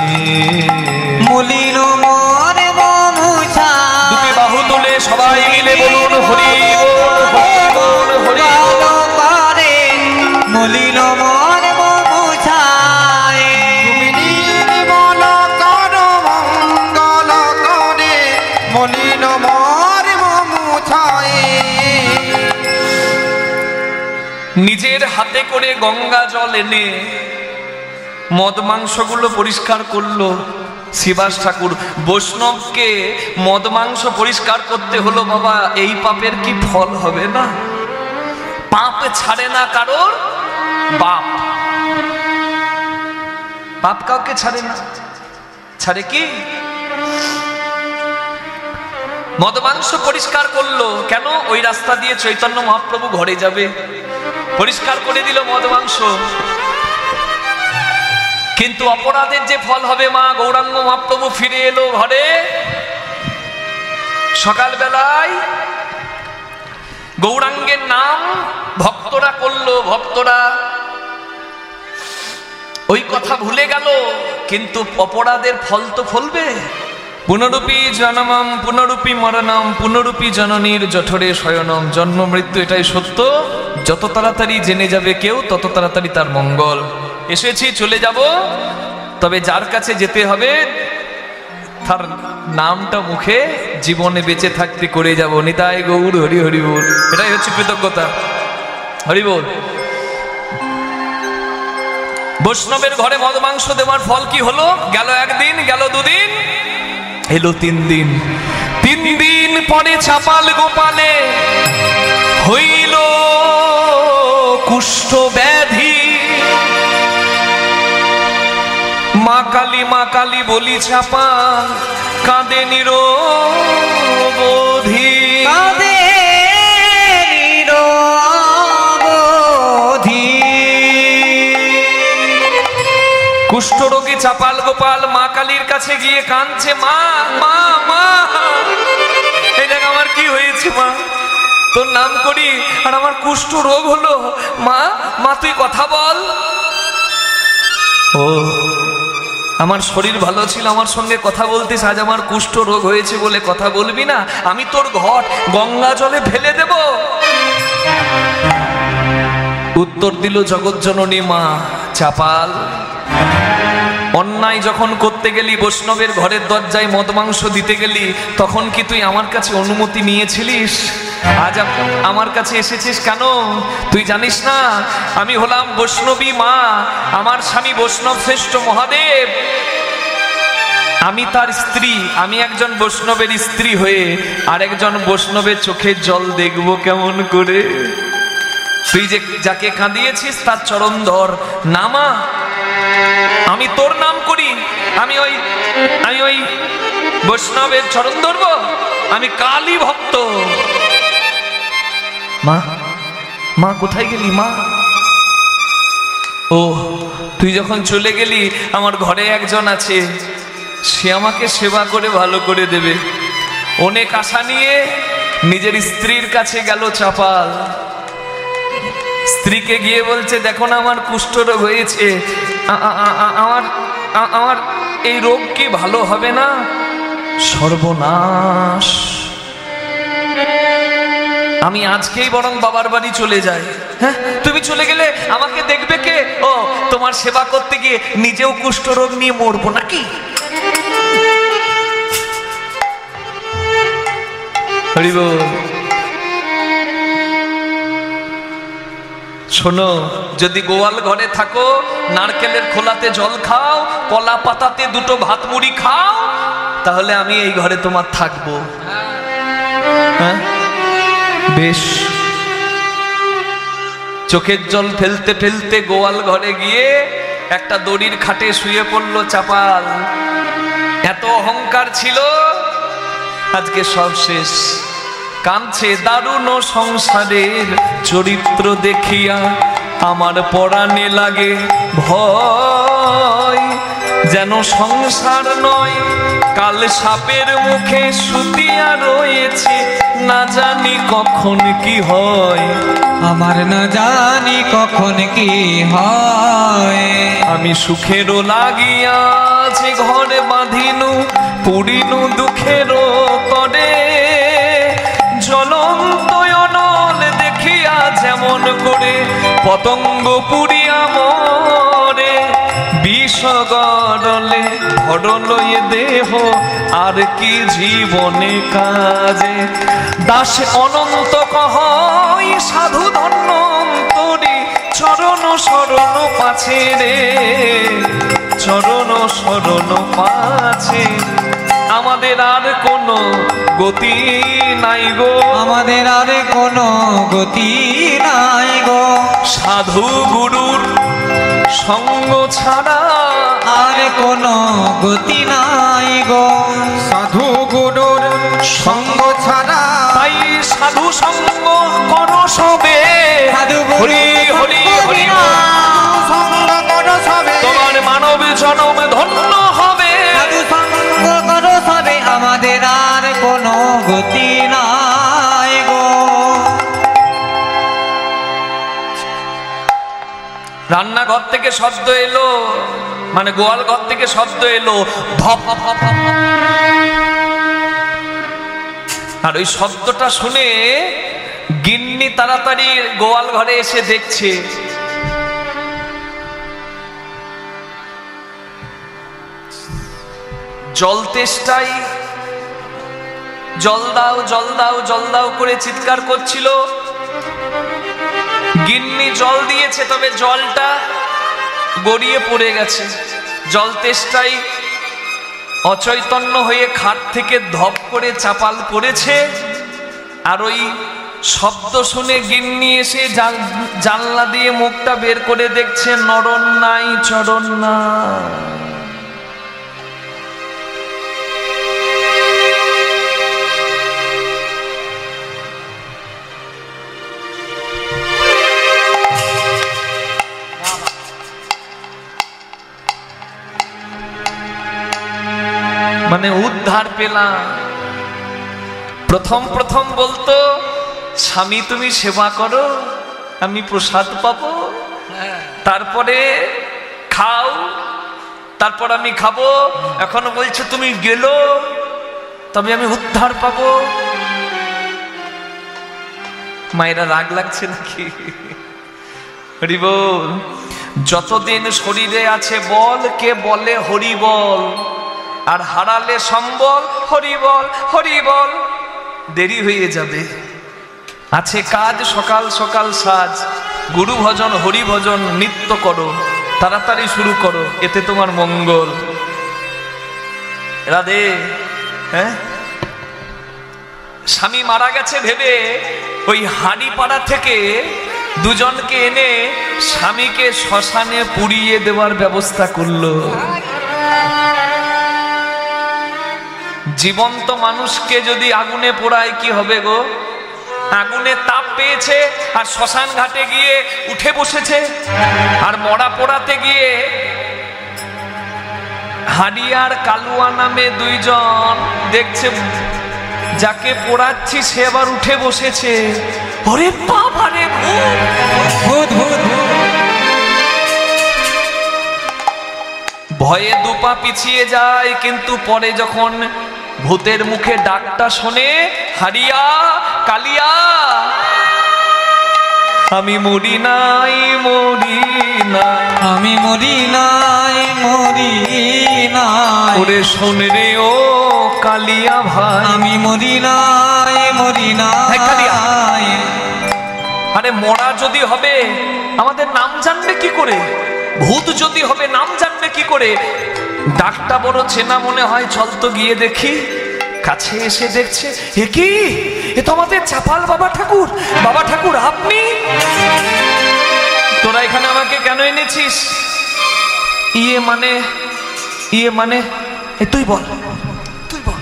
মলিন মন মুছায়, দুটি বাহু তুলে সবাই মিলে বলুন হরি বল, হরি বল, হরি বল করে। মলিন মন মুছায়, তুমি নির্মল করো মঙ্গল করে। মলিন মন মুছায়। নিজের হাতে করে গঙ্গা জল এনে মদ মাংসগুলো পরিষ্কার করলো শিবাস ঠাকুর। বৈষ্ণবকে মদ মাংস পরিষ্কার করতে হলো, বাবা এই পাপের কি ফল হবে না? পাপ ছাড়ে না কারোর বাপ, পাপ কাউকে ছাড়ে না। ছাড়ে কি? মদ মাংস পরিষ্কার করলো কেন? ওই রাস্তা দিয়ে চৈতন্য মহাপ্রভু ঘরে যাবে, পরিষ্কার করে দিল মদ মাংস। কিন্তু অপরাধের যে ফল হবে, মা গৌরাঙ্গ মহাপ্রভু ফিরে এলো ঘরে। সকালবেলায় গৌরাঙ্গের নাম ভক্তরা করলো, ভক্তরা ওই কথা ভুলে গেল, কিন্তু অপরাধের ফল তো ফলবে। পুনরূপী জনমম পুনরূপী মরণম, পুনরূপী জননীর জঠরে শয়নম। জন্ম মৃত্যু এটাই সত্য, যত তাড়াতাড়ি জেনে যাবে কেউ, তত তাড়াতাড়ি তার মঙ্গল। এসেছি, চলে যাব, তবে যার কাছে যেতে হবে তার নামটা মুখে জীবনে বেঁচে থাকতে করে যাব। নিতাই গৌর হরি হরি বল, এটাই হচ্ছে কৃতজ্ঞতা। হরি বল। বৈষ্ণবের ঘরে মদ মাংস দেওয়ার ফল কি হলো? গেল একদিন, গেল দুদিন, এলো 3 দিন। 3 দিন পরে ছাপাল গোপালে হইল কুষ্ঠ ব্যাধি। মা কালী বলি চাপাল কাঁদে নিরবধি। কুষ্ঠরোগী চাপাল গোপাল মা কালীর কাছে গিয়ে কাঁদছে, মা মা মা, এই দেখ আমার কি হয়েছে মা, তোর নাম করি আর আমার কুষ্ঠ রোগ হলো, মা মা তুই কথা বল। ও আমার শরীর ভালো ছিল, আমার সঙ্গে কথা বলতিস, আজ আমার কুষ্ঠ রোগ হয়েছে বলে কথা বলবি না? আমি তোর ঘট গঙ্গা জলে ফেলে দেব। উত্তর দিল জগৎজননী মা, চাপাল অন্যায় যখন করতে গেলি, বৈষ্ণবের ঘরের দরজায় মদ মাংস দিতে গেলি, তখন কি তুই আমার কাছে অনুমতি নিয়েছিলিস? আজ আমার কাছে এসেছিস কেন? তুই জানিস না আমি হলাম বৈষ্ণবী মা, আমার স্বামী বৈষ্ণব শ্রেষ্ঠ মহাদেব, আমি তার স্ত্রী। আমি একজন বৈষ্ণবের স্ত্রী হয়ে আর একজন বৈষ্ণবের চোখের জল দেখবো কেমন করে? তুই যে যাকে কাঁদিয়েছিস তার চরণ ধর না মা, আমি তোর নাম করি, আমি ওই বৈষ্ণবের চরণ ধরবো? আমি কালী ভক্ত। মা মা কোথায় গেলি মা? ও তুই যখন চলে গেলি, আমার ঘরে একজন আছে, সে আমাকে সেবা করে ভালো করে দেবে। অনেক আশা নিয়ে নিজের স্ত্রীর কাছে গেল চাপাল, স্ত্রীকে গিয়ে বলছে, দেখো না আমার কুষ্ঠরোগ হয়েছে, আমার এই রোগ কি ভালো হবে না? সর্বনাশ, আমি আজকেই বরং বাবার বাড়ি চলে যাই। হ্যাঁ তুমি চলে গেলে আমাকে দেখবে কে? ও তোমার সেবা করতে গিয়ে নিজেও কুষ্ঠরোগ নিয়ে মরবো নাকি? হরি বল। শোনো, যদি গোয়াল ঘরে থাকো, নারকেলের খোলাতে জল খাও, কলা পাতাতে দুটো ভাত মুড়ি খাও, তাহলে আমি এই ঘরে তোমার থাকবো। হ্যাঁ বেশ। চোখের জল ফেলতে ফেলতে গোয়াল ঘরে গিয়ে একটা দড়ির খাটে শুয়ে পড়লো চাপাল। এত অহংকার ছিল, আজকে সব শেষ। কাঁদছে, দারুণ সংসারের চরিত্র দেখিয়া আমার পরাণে লাগে ভয়, যেন সংসার নয় কাল সাপের মুখে শুতিয়া রয়েছে, না জানি কখন কি হয়, আমার না জানি কখন কি হয়। আমি সুখেরও লাগিয়া যে ঘরে বাঁধিনু, পুরিনু দুঃখেরও করে, জ্বলন্ত অনল দেখিয়া যেমন করে পতঙ্গ পুরিয়া মরে, বিষ গড়লে ভরলয়ে দেহ আর কি জীবনে কাজে, দাস অনন্ত কহই সাধু ধন্য অন্তরে, চরণ শরণ পাছে রে, চরণ শরণ পাছে। আমাদের আর কোনো গতি নাই গো, আমাদের আর কোনো গতি নাই গো, সাধু গুরুর সঙ্গ ছাড়া আর কোনো গতি নাই গো, সাধু গুরুর সঙ্গ ছাড়া। তাই সাধু সঙ্গ করো সবে, হরি হরি হরি, সঙ্গ করো সবে, তোমার মানব জনম ধন্য হবে। সাধু সঙ্গ করো সবে, আমাদের আর কোনো গতি নাই গো। রান্নাঘর থেকে শব্দ এলো, মানে গোয়াল ঘর থেকে শব্দ এলো, ধপ ধপ ধপ ধপ। আর ওই শব্দটা শুনে গিন্নি তাড়াতাড়ি গোয়াল ঘরে এসে দেখছে জল তেষ্টাই, জল দাও জল দাও জল দাও করে চিৎকার করছিল। গিন্নি জল দিয়েছে, তবে জলটা গড়িয়ে পড়ে গেছে। জল তেষ্টাই অচৈতন্য হয়ে খাট থেকে ধপ করে চাপাল পড়েছে, আর ওই শব্দ শুনে গিন্নি এসে জানলা দিয়ে মুখটা বের করে দেখছে নড়ন নাই চড়ন না। মানে উদ্ধার পেলাম। প্রথম প্রথম বলতো স্বামী তুমি সেবা করো আমি প্রসাদ পাবো, তারপরে খাও তারপর আমি খাবো। এখন বলছে তুমি গেলো তবে আমি উদ্ধার পাবো। মায়েরা রাগ লাগছে নাকি? হরি বল। যতদিন শরীরে আছে বল কে বলে হরি বল, আর হারালে সম্বল হরি বল হরি বল। দেরি হয়ে যাবে, আছে কাজ সকাল সকাল সাজ, গুরু ভজন হরি ভজন নিত্য করো, তাড়াতাড়ি শুরু করো, এতে তোমার মঙ্গল। রাধে। হ্যাঁ, স্বামী মারা গেছে ভেবে ওই হাড়িপাড়া থেকে দুজনকে এনে স্বামীকে শ্মশানে পুড়িয়ে দেওয়ার ব্যবস্থা করলো। জীবন্ত মানুষকে যদি আগুনে পোড়ায় কি হবে গো? আগুনে তাপ পেয়েছে আর শ্মশান ঘাটে গিয়ে উঠে বসেছে। আর মরা পোড়াতে গিয়ে হাডিয়ার কালুয়া নামে দুইজন দেখছে যাকে পোড়াচ্ছি সে আবার উঠে বসেছে। ওরে বাবা রে, ভূত ভূত ভূত। ভয়ে দুপা পিছিয়ে যায়, কিন্তু পরে যখন ভূতের মুখে ডাকটা শোনে, হারিয়া কালিয়া আমি মরি নাই মরি নাই, আমি মরি নাই মরি নাই। ওরে শোন রে ও কালিয়া ভাই, আমি মরি নাই মরি নাই। আরে মরা যদি হবে আমাদের নাম জানবে কি করে? ভূত যদি হবে নাম জানবে কি করে? ডাকটা বড় চেনা মনে হয়, চল তো গিয়ে দেখি। কাছে এসে দেখছে এ কি, এ তো আমাদের চাপাল বাবা ঠাকুর। বাবা ঠাকুর আপনি? তোরা এখানে আমাকে কেন এনেছিস? ইয়ে মানে তুই বল, তুই বল।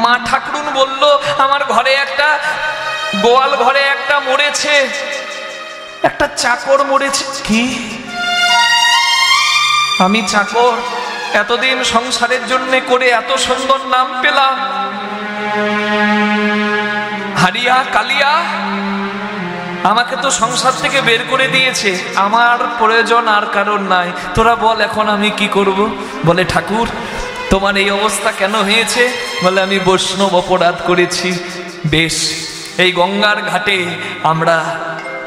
মা ঠাকুরুন বলল আমার ঘরে একটা গোয়াল ঘরে একটা মরেছে, একটা চাকর মরেছে। কি? আমি চাকর, এতদিন সংসারের জন্য করে এত সুন্দর নাম পেলাম, হারিয়া কালিয়া আমাকে তো সংসার থেকে বের করে দিয়েছে, আমার প্রয়োজন আর কারণ নাই। তোরা বল এখন আমি কি করব? বলে ঠাকুর তোমার এই অবস্থা কেন হয়েছে? বলে আমি বৈষ্ণব অপরাধ করেছি। বেশ, এই গঙ্গার ঘাটে আমরা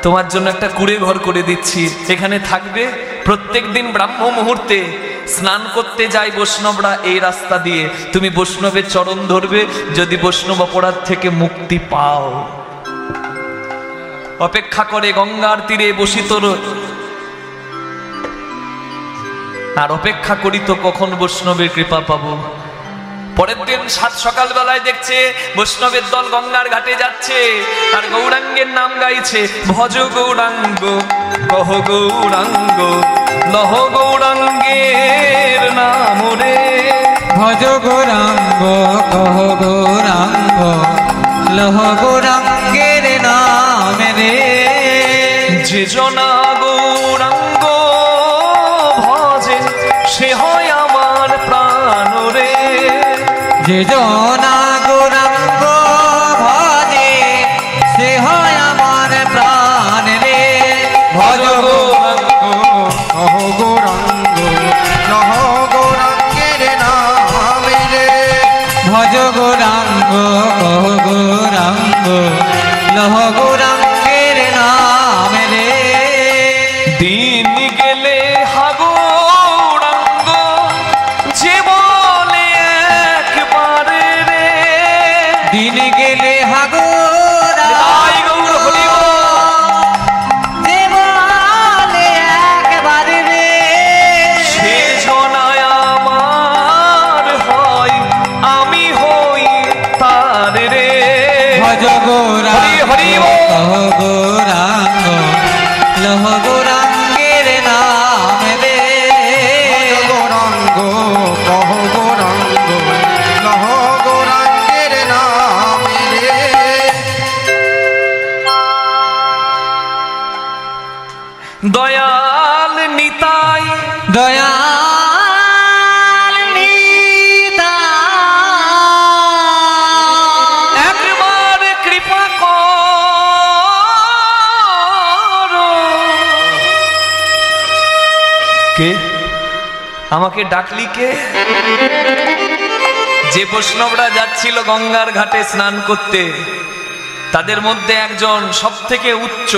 তোমার জন্য একটা কুঁড়ে ঘর করে দিচ্ছি, এখানে থাকবে। প্রত্যেক দিন ব্রাহ্ম মুহূর্তে স্নান করতে যায় বৈষ্ণবরা এই রাস্তা দিয়ে, তুমি বৈষ্ণবের চরণ ধরবে, যদি বৈষ্ণব অপরাধ থেকে মুক্তি পাও। অপেক্ষা করে গঙ্গার তীরে বসিত আর অপেক্ষা করি তো কখন বৈষ্ণবের কৃপা পাবো। পরের দিন সাত সকাল বেলায় দেখছে বৈষ্ণবের দল গঙ্গার ঘাটে যাচ্ছে আর গৌরাঙ্গের নাম গাইছে। ভজ গৌরাঙ্গ কহ গৌরাঙ্গ লহ গৌরাঙ্গের নাম রে, ভজ গৌরাঙ্গ কহ গৌরাঙ্গ লহ গৌরাঙ্গের নাম রে। যে জনা গৌরাঙ্গ ভজে সে হয় আমার প্রাণ রে, যে জনা গৌরাঙ্গ ভজে সে হয় আমার প্রাণ রে। ভজ গৌরাঙ্গ কহ গৌরাঙ্গ লহ গৌরাঙ্গের নাম রে। ভজ গৌরাঙ্গ কহ গৌরাঙ্গ লহ গৌরাঙ্গের নাম রে। দিন গেলে হাগৌরাঙ্গ যে বলে একবারে রে, দিন গেলে হাগৌরাঙ্গ যে বলে একবারে রে। সে জনায় আমার হয় আমি হই তার রে। কে আমাকে ডাকলি কে? যে বৈষ্ণবরা যাচ্ছিল গঙ্গার ঘাটে স্নান করতে, তাদের মধ্যে একজন সব থেকে উচ্চ,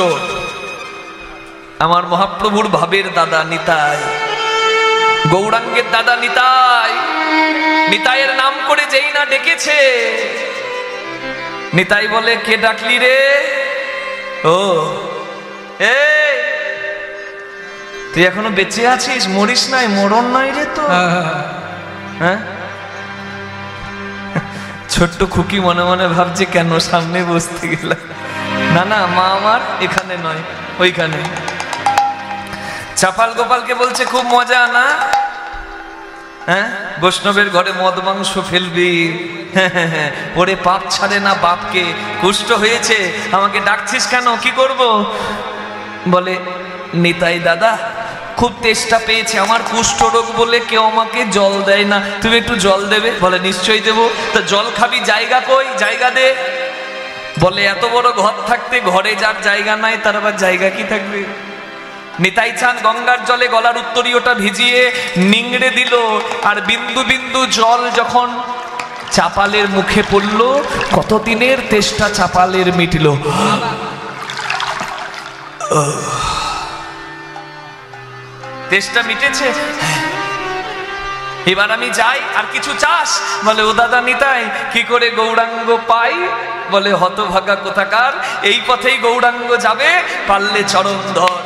আমার মহাপ্রভুর ভাবের দাদা নিতাই, গৌরাঙ্গের দাদা নিতাই। নিতাইয়ের নাম করে যেই না ডেকেছে, নিতাই বলে, কে ডাকলি রে? ও এই তুই এখনো বেঁচে আছিস, মরিস নাই, মরণ নাই রে তো? হ্যাঁ, ছোট্ট খুকি মনে মনে ভাবছে কেন সামনে বসতে গেলাম। না না, মা আমার এখানে নয়, ওইখানে। চাপাল গোপালকে বলছে, খুব মজা না? হ্যাঁ, বৈষ্ণবের ঘরে মদ মাংস ফেলবি? হ্যাঁ, ওরে পাপ ছাড়ে না বাপকে, কুষ্ঠ হয়েছে, আমাকে ডাকছিস কেন, কি করব? বলে, নিতাই দাদা খুব তেষ্টা পেয়েছে, আমার কুষ্ঠ রোগ বলে কেউ আমাকে জল দেয় না, তুমি একটু জল দেবে? বলে, নিশ্চয়ই দেবো। তা জল খাবি, জায়গা কই, জায়গা দে। বলে, এত বড় ঘর থাকতে ঘরে যার জায়গা নাই, তার আবার জায়গা কি থাকবে? নিতাই চাঁদ গঙ্গার জলে গলার উত্তরীয়টা ভিজিয়ে নিংড়ে দিল, আর বিন্দু বিন্দু জল যখন চাপালের মুখে পড়ল, কতদিনের তেষ্টা চাপালের মিটল। তেষ্টা মিটেছে, এবার আমি যাই, আর কিছু চাস? বলে, ও দাদা নিতাই, কি করে গৌরাঙ্গ পাই? বলে, হতভাগা কোথাকার, এই পথেই গৌরাঙ্গ যাবে, পারলে চরণ ধর।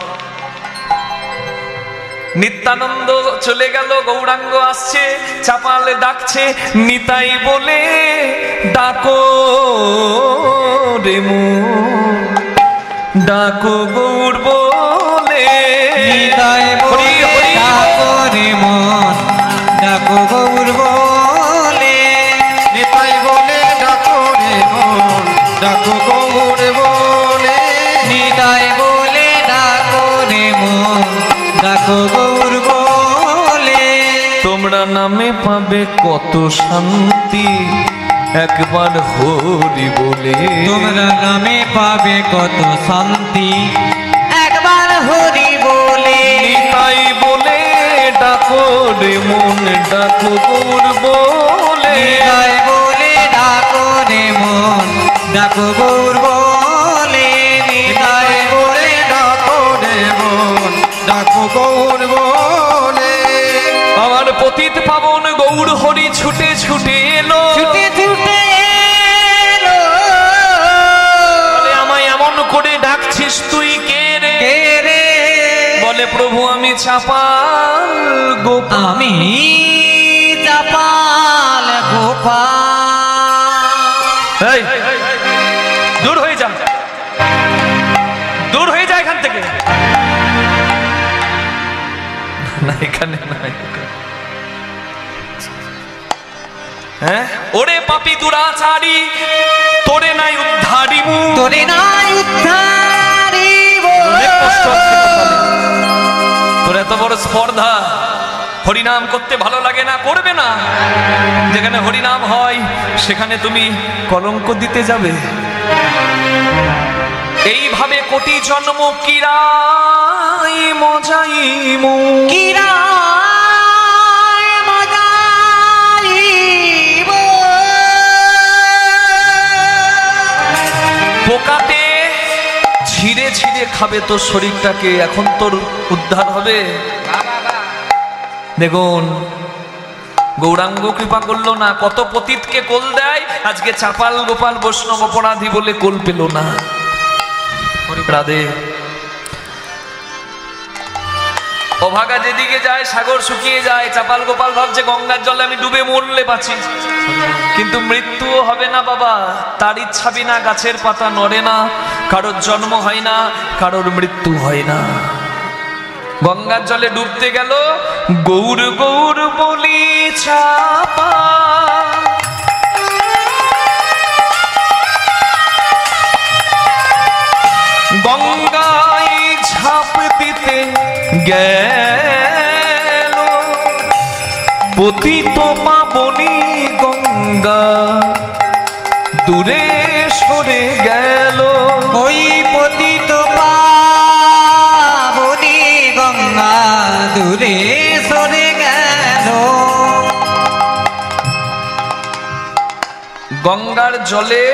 নিত্যানন্দ চলে গেল, গৌরাঙ্গ আসছে, চাপাল ডাকছে, নিতাই বলে ডাকো রে মন, ডাকো গৌর বলে। নিতাই বলে ডাকো রে মন, ডাকো গৌর বলে। নিতাই বলে ডাকো রে মন, ডাকো গৌর বলে। নিতাই বলে ডাকো রে মন, ডাকো গৌর বলে। তোমরা নামে পাবে কত শান্তি, একবার হরি বলে। তোমরা নামে পাবে কত শান্তি, একবার হরি বলে। নিতাই বলে ডাকো রে মন, ডাকো গৌর বলে। নিতাই বলে ডাকো রে মন, ডাকো গৌর বলে। নিতাই বলে ডাকো রে মন, ডাকো গৌর বলে। আমার পতিত পাবন গৌর হরি ছুটে ছুটে এলো, ছুটে ছুটে এলো। বলে, আমায় এমন করে ডাকছিস তুই কে রে? কে রে? বলে, প্রভু আমি চাপাল গোপাল। আমি চাপাল গোপাল। এই, দূর হয়ে যা, দূর হয়ে যা এখান থেকে। না, এখানে নাই। হ্যাঁ, ওরে পাপী দুরাচারী, তোরে নাই উদ্ধারিমু। তোরে নাই উদ্ধারিব। অনেক কষ্ট হচ্ছে কপালে। তোর এত বড় স্পর্ধা, হরিনাম করতে ভালো লাগে না, করবে না। যেখানে হরিনাম হয় সেখানে তুমি কলঙ্ক দিতে যাবে। এইভাবে কোটি জন্ম কিরাই মজাইমু, কিরায় মজাইব। পোকাতে ছিঁড়ে ছিঁড়ে খাবে তোর শরীরটাকে, এখন তোর উদ্ধার হবে? দেখুন, গৌরাঙ্গ কৃপা করলো না, কত পতিতকে কোল দেয়। আজকে চাপাল গোপাল বৈষ্ণব অপরাধী বলে কোল পেল না। রাধে। অভাগা যেদিকে যায় সাগর শুকিয়ে যায়, চাপাল গোপাল ভাবছে গঙ্গার জলে আমি ডুবে মরলে বাঁচি, কিন্তু মৃত্যুও হবে না বাবা। তার ইচ্ছা বিনা গাছের পাতা নড়ে না, কারোর জন্ম হয় না, কারোর মৃত্যু হয় না। গঙ্গার জলে ডুবতে গেল, গৌর গৌর বলি চাপা, গঙ্গায় ঝাঁপ দিতে গেল, পতিত পাবনি গঙ্গা দূরে সরে গেল। ওই পতিত পাবনি গঙ্গা গঙ্গা দূরে সরে গেল। গঙ্গার জলে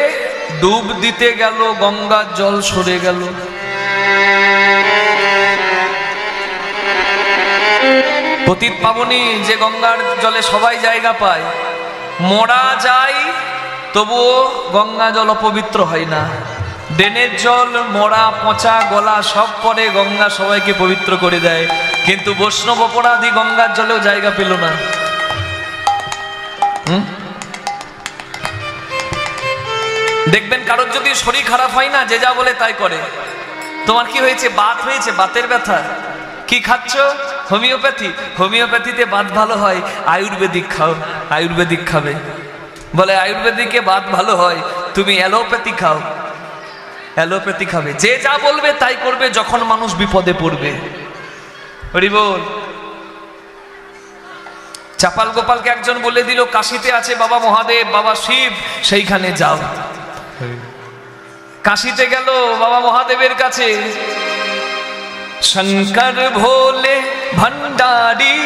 ডুব দিতে গেল, গঙ্গার জল সরে গেল। পতিত পাবনী যে গঙ্গার জলে সবাই জায়গা পায়, মরা যায় তবুও গঙ্গা জল অপবিত্র হয় না। ড্রেনের জল মরা পচা গলা সব পরে গঙ্গা সবাইকে পবিত্র করে দেয়, কিন্তু বৈষ্ণব অপরাধী গঙ্গার জলেও জায়গা পেল না। দেখবেন কারোর যদি শরীর খারাপ হয় না, যে যা বলে তাই করে। তোমার কি হয়েছে? বাত হয়েছে, বাতের ব্যথা। কি খাচ্ছ? হোমিওপ্যাথি। হোমিওপ্যাথিতে বাত ভালো হয়, আয়ুর্বেদিক খাও। আয়ুর্বেদিক খাবে। বলে আয়ুর্বেদিকে বাত ভালো হয়, তুমি অ্যালোপ্যাথি খাও। অ্যালোপ্যাথি খাবে। যে যা বলবে তাই করবে যখন মানুষ বিপদে পড়বে। হরি বল। চাপাল গোপালকে একজন বলে দিল কাশিতে আছে বাবা মহাদেব, বাবা শিব, সেইখানে যাও। কাশিতে গেল বাবা মহাদেবের কাছে। শঙ্কর ভোলে ভণ্ডারী,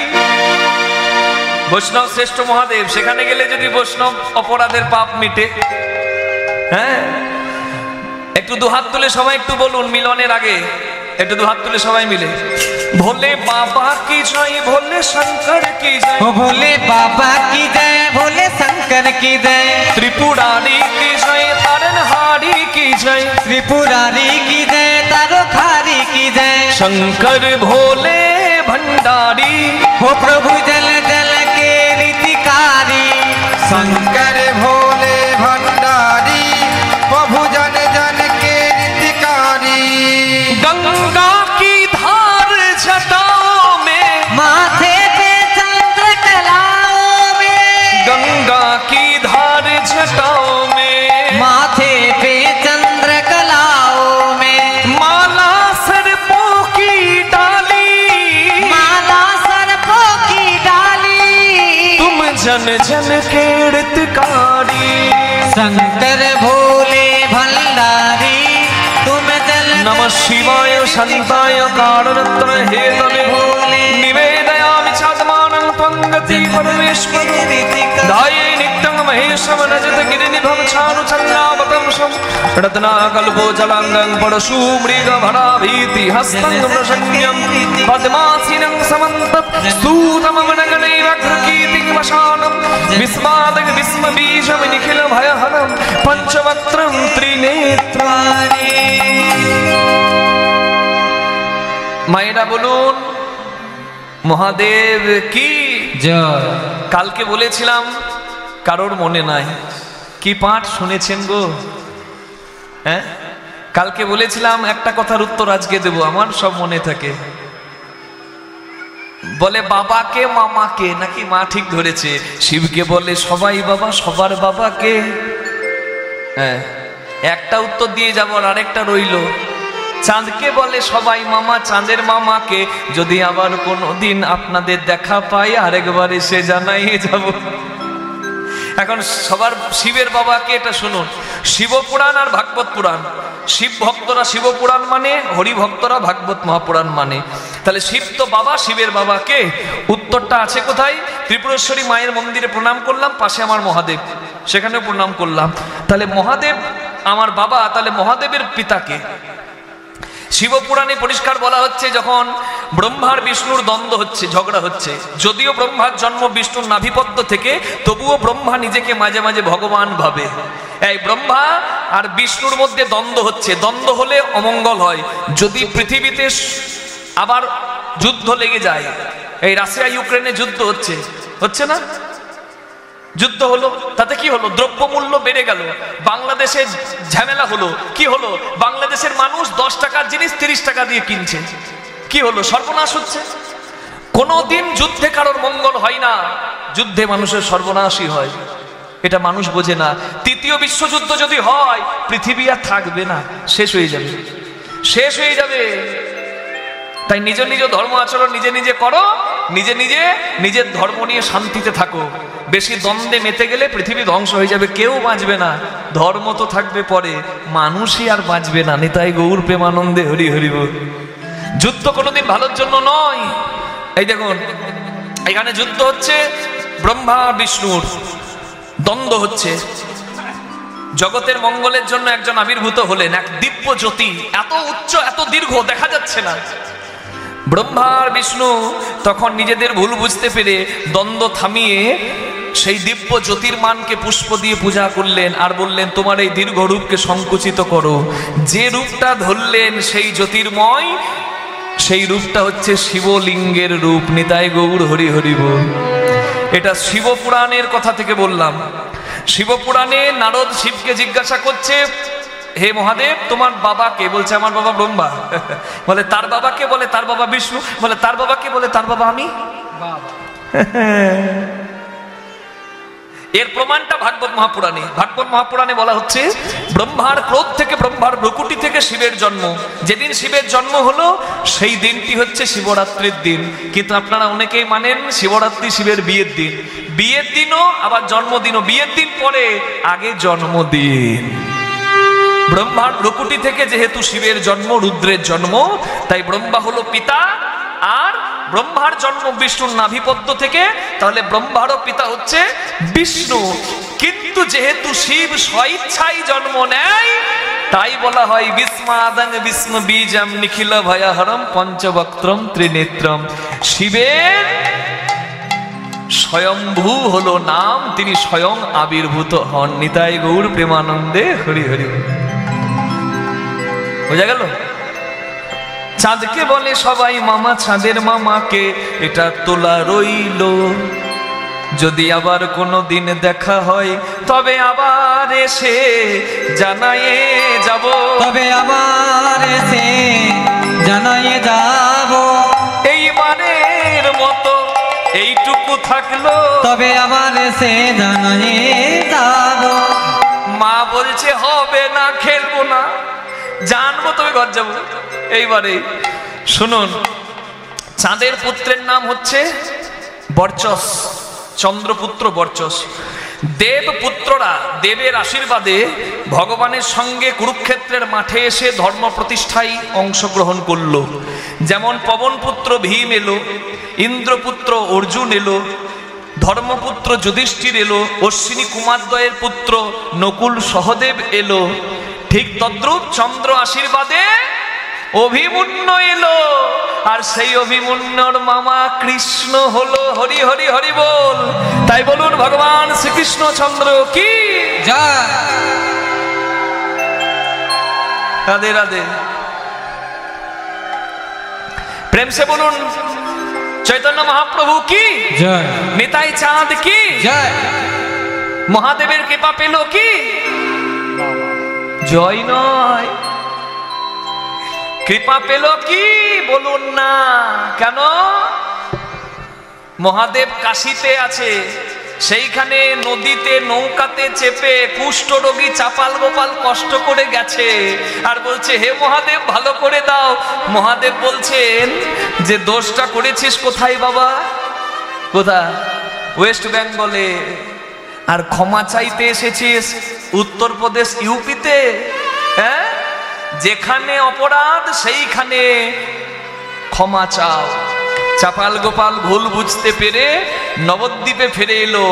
বৈষ্ণব শ্রেষ্ঠ মহাদেব। সেখানে গেলে যদি বৈষ্ণব অপরাধের পাপ মিটে। হ্যাঁ, একটু দুহাত তুলে সবাই একটু বলুন মিলনের আগে, একটু দুহাত তুলে সবাই মিলে। ভোলে বাবা কি জয়, ভোলে শঙ্কর কি জয়, ভোলে বাবা কি জয়, ভোলে শঙ্কর কি জয়, त्रिपुरारी की जय, तारनहारी की जय, त्रिपुरारी की जय, तारखारी की जय। शंकर भोले भंडारी, हो प्रभु जल जल के रीतिकारी। शंकर भोले भंडारी, प्रभु जन जन के रीतिकारी। गंगा की धार जटाओं में, माथे पे चंद्र कलाओं में, गंगा की धार जटाओं में, माथे पे चंद्र कलाओं में, माला सर्पों की डाली, माला सर्पों की डाली। तुम जन जन के ऋतकारी। शंकर भोले भंडारी, तुम जल नमः शिवाय शांताय कारणत्र हेतवे निवेदयामि चात्मानं त्वं गति परमेश्वर। दाये नित्यं महेशं रजत गिरिनिभं चारुचन्द्रावतंसं रत्नाकल्पोजलाङ्गं परशुमृगभराभीति हस्तं वृषण्यं पद्मासीनं समन्तत् स्तूतममनगणैरघ्रकीर्तिवशानं विस्मादक विस्मबीजं निखिलभयहरं पञ्चवक्त्रं त्रिनेत्राणि। মায়েরা বলুন মহাদেব কি জয়। কালকে বলেছিলাম, কারোর মনে নাই। কি পাঠ শুনেছেন গো? হ্যাঁ, কালকে বলেছিলাম একটা কথার উত্তর আজকে দেব, আমার সব মনে থাকে। বলে বাবাকে মামাকে, নাকি মা ঠিক ধরেছে? শিবকে বলে সবাই বাবা, সবার বাবাকে। হ্যাঁ, একটা উত্তর দিয়ে যাব, আর আরেকটা রইল। চাঁদকে বলে সবাই মামা, চাঁদের মামাকে। যদি আবার কোনোদিন আপনাদের দেখা পাই আরেকবার এসে জানাই যাব। এখন সবার শিবের বাবাকে এটা শুনুন। শিবপুরাণ আর ভাগবত পুরাণ। শিব ভক্তরা শিবপুরাণ মানে, হরি ভক্তরা ভাগবত মহাপুরাণ মানে। তাহলে শিব তো বাবা, শিবের বাবাকে। উত্তরটা আছে কোথায়? ত্রিপুরেশ্বরী মায়ের মন্দিরে প্রণাম করলাম, পাশে আমার মহাদেব, সেখানেও প্রণাম করলাম। তাহলে মহাদেব আমার বাবা, তাহলে মহাদেবের পিতাকে। শিবপুরাণে পরিষ্কার বলা হচ্ছে, যখন ব্রহ্মার বিষ্ণুর দ্বন্দ্ব হচ্ছে, ঝগড়া হচ্ছে, যদিও ব্রহ্মার জন্ম বিষ্ণুর নাভিপদ্ম থেকে, তবুও ব্রহ্মা নিজেকে মাঝে মাঝে ভগবান ভাবে। এই ব্রহ্মা আর বিষ্ণুর মধ্যে দ্বন্দ্ব হচ্ছে। দ্বন্দ্ব হলে অমঙ্গল হয়। যদি পৃথিবীতে আবার যুদ্ধ লেগে যায়, এই রাশিয়া ইউক্রেনে যুদ্ধ হচ্ছে, হচ্ছে না? যুদ্ধ হলো, তাতে কি হলো? দ্রব্যমূল্য বেড়ে গেল। বাংলাদেশে ঝামেলা হলো, কি হলো? বাংলাদেশের মানুষ 10 টাকার জিনিস 30 টাকা দিয়ে কিনছে। কি হলো? সর্বনাশ হচ্ছে। কোনোদিন যুদ্ধে কারোর মঙ্গল হয় না, যুদ্ধে মানুষের সর্বনাশই হয়। এটা মানুষ বোঝে না। তৃতীয় বিশ্বযুদ্ধ যদি হয়, পৃথিবী আর থাকবে না, শেষ হয়ে যাবে, শেষ হয়ে যাবে। তাই নিজ নিজ ধর্ম আচরণ নিজে নিজে করো, নিজে নিজে নিজের ধর্ম নিয়ে শান্তিতে থাকো। বেশি দ্বন্দ্বে মেতে গেলে পৃথিবী ধ্বংস হয়ে যাবে, কেউ বাঁচবে না। ধর্ম তো থাকবে পরে, মানুষই আর বাঁচবে না। নিতাই গৌর প্রেমানন্দে হরি হরি বল। যুদ্ধ কোনোদিন ভালোর জন্য নয়। এই দেখুন এখানে যুদ্ধ হচ্ছে, ব্রহ্মা বিষ্ণুর দ্বন্দ্ব হচ্ছে। জগতের মঙ্গলের জন্য একজন আবির্ভূত হলেন, এক দিব্য জ্যোতি, এত উচ্চ এত দীর্ঘ দেখা যাচ্ছে না। ব্রহ্মা আর বিষ্ণু তখন নিজেদের ভুল বুঝতে পেরে দ্বন্দ্ব থামিয়ে সেই দিব্য জ্যোতির্মানকে পুষ্প দিয়ে পূজা করলেন আর বললেন তোমার এই দীর্ঘ রূপকে সংকুচিত করো। যে রূপটা ধরলেন সেই জ্যোতির্ময়, সেই রূপটা হচ্ছে শিবলিঙ্গের রূপ। নিতাই গৌর হরি হরি বল। এটা শিবপুরাণের কথা থেকে বললাম। শিবপুরাণে নারদ শিবকে জিজ্ঞাসা করছে, হে মহাদেব তোমার বাবাকে? বলছে আমার বাবা ব্রহ্মা। বলে তার বাবাকে? বলে তার বাবা বিষ্ণু। বলে তার বাবাকে? বলে তার বাবা আমি। এর প্রমাণটা ভাগবত মহাপুরাণে। ভাগবত মহাপুরাণে বলা হচ্ছে ব্রহ্মার ক্রোধ থেকে, ব্রহ্মার ভ্রকুটি থেকে শিবের জন্ম। যেদিন শিবের জন্ম হলো সেই দিনটি হচ্ছে শিবরাত্রির দিন। কিন্তু আপনারা অনেকেই মানেন শিবরাত্রি শিবের বিয়ের দিন। বিয়ের দিনও আবার জন্মদিনও। বিয়ের দিন পরে, আগে জন্মদিন। ব্রহ্মার ভ্রকুটি থেকে যেহেতু শিবের জন্ম, রুদ্রের জন্ম, তাই ব্রহ্মা হলো পিতা। আর ব্রহ্মার জন্ম বিষ্ণুর নাভিপদ্ম থেকে, তাহলে ব্রহ্মারও পিতা হচ্ছে বিষ্ণু। কিন্তু যেহেতু শিব স্বইচ্ছায় জন্ম নেয়, তাই বলা হয় বিস্মাদং বিষ্ণু বীজম নিখিল ভয়হরম পঞ্চবক্ত্রম ত্রিনেত্রম। শিবের স্বয়ম্ভূ হলো নাম, তিনি স্বয়ং আবির্ভূত হন। নিতাই গৌর প্রেমানন্দে হরি হরি। বোঝা গেল? চাঁদকে বলে সবাই মামা, চাঁদের মামাকে এটা তোলা রইল। যদি আবার কোনো দিন দেখা হয় তবে আবার এসে জানায়ে যাব। তবে আবার এসে জানায়ে যাব। এইবারের মতো এইটুকু থাকলো, তবে আবার এসে জানায়ে যাব। মা বলছে হবে না, খেলবো না, জানবো তবে ঘর যাবো। এইবারে শুনুন, চাঁদের পুত্রের নাম হচ্ছে বর্চস, চন্দ্রপুত্র বর্চস। দেবপুত্ররা দেবের আশীর্বাদে ভগবানের সঙ্গে কুরুক্ষেত্রের মাঠে এসে ধর্ম প্রতিষ্ঠায় অংশগ্রহণ করল। যেমন পবনপুত্র ভীম এলো, ইন্দ্রপুত্র অর্জুন এলো, ধর্মপুত্র যুধিষ্ঠির এলো, অশ্বিনী কুমারদ্বয়ের পুত্র নকুল সহদেব এলো। ঠিক তদ্রূপ চন্দ্র আশীর্বাদে অভিমন্যু এলো। আর সেই অভিমন্যুর মামা কৃষ্ণ হলো। হরি হরি হরি বল। তাই বলুন ভগবান শ্রীকৃষ্ণ চন্দ্র কি জয়। রাধে রাধে। প্রেম সে বলুন চৈতন্য মহাপ্রভু কি জয়। নিতাই চাঁদ কি জয়। মহাদেবের কৃপা পেল কি জয় নয়, কৃপা পেল কি বলুন না কেন? মহাদেব কাশীতে আছে, সেইখানে নদীতে নৌকাতে চেপে কুষ্ঠরোগী চাপাল গোপাল কষ্ট করে গেছে আর বলছে হে মহাদেব ভালো করে দাও। মহাদেব বলছেন যে দোষটা করেছিস কোথায় বাবা? কোথায়? ওয়েস্ট বেঙ্গলে। আর ক্ষমা চাইতে এসেছিস উত্তরপ্রদেশ ইউপিতে। হ্যাঁ, যেখানে অপরাধ সেইখানে ক্ষমা চাও। চাপাল গোপাল ভুল বুঝতে পেরে নবদ্বীপে ফিরে এলো।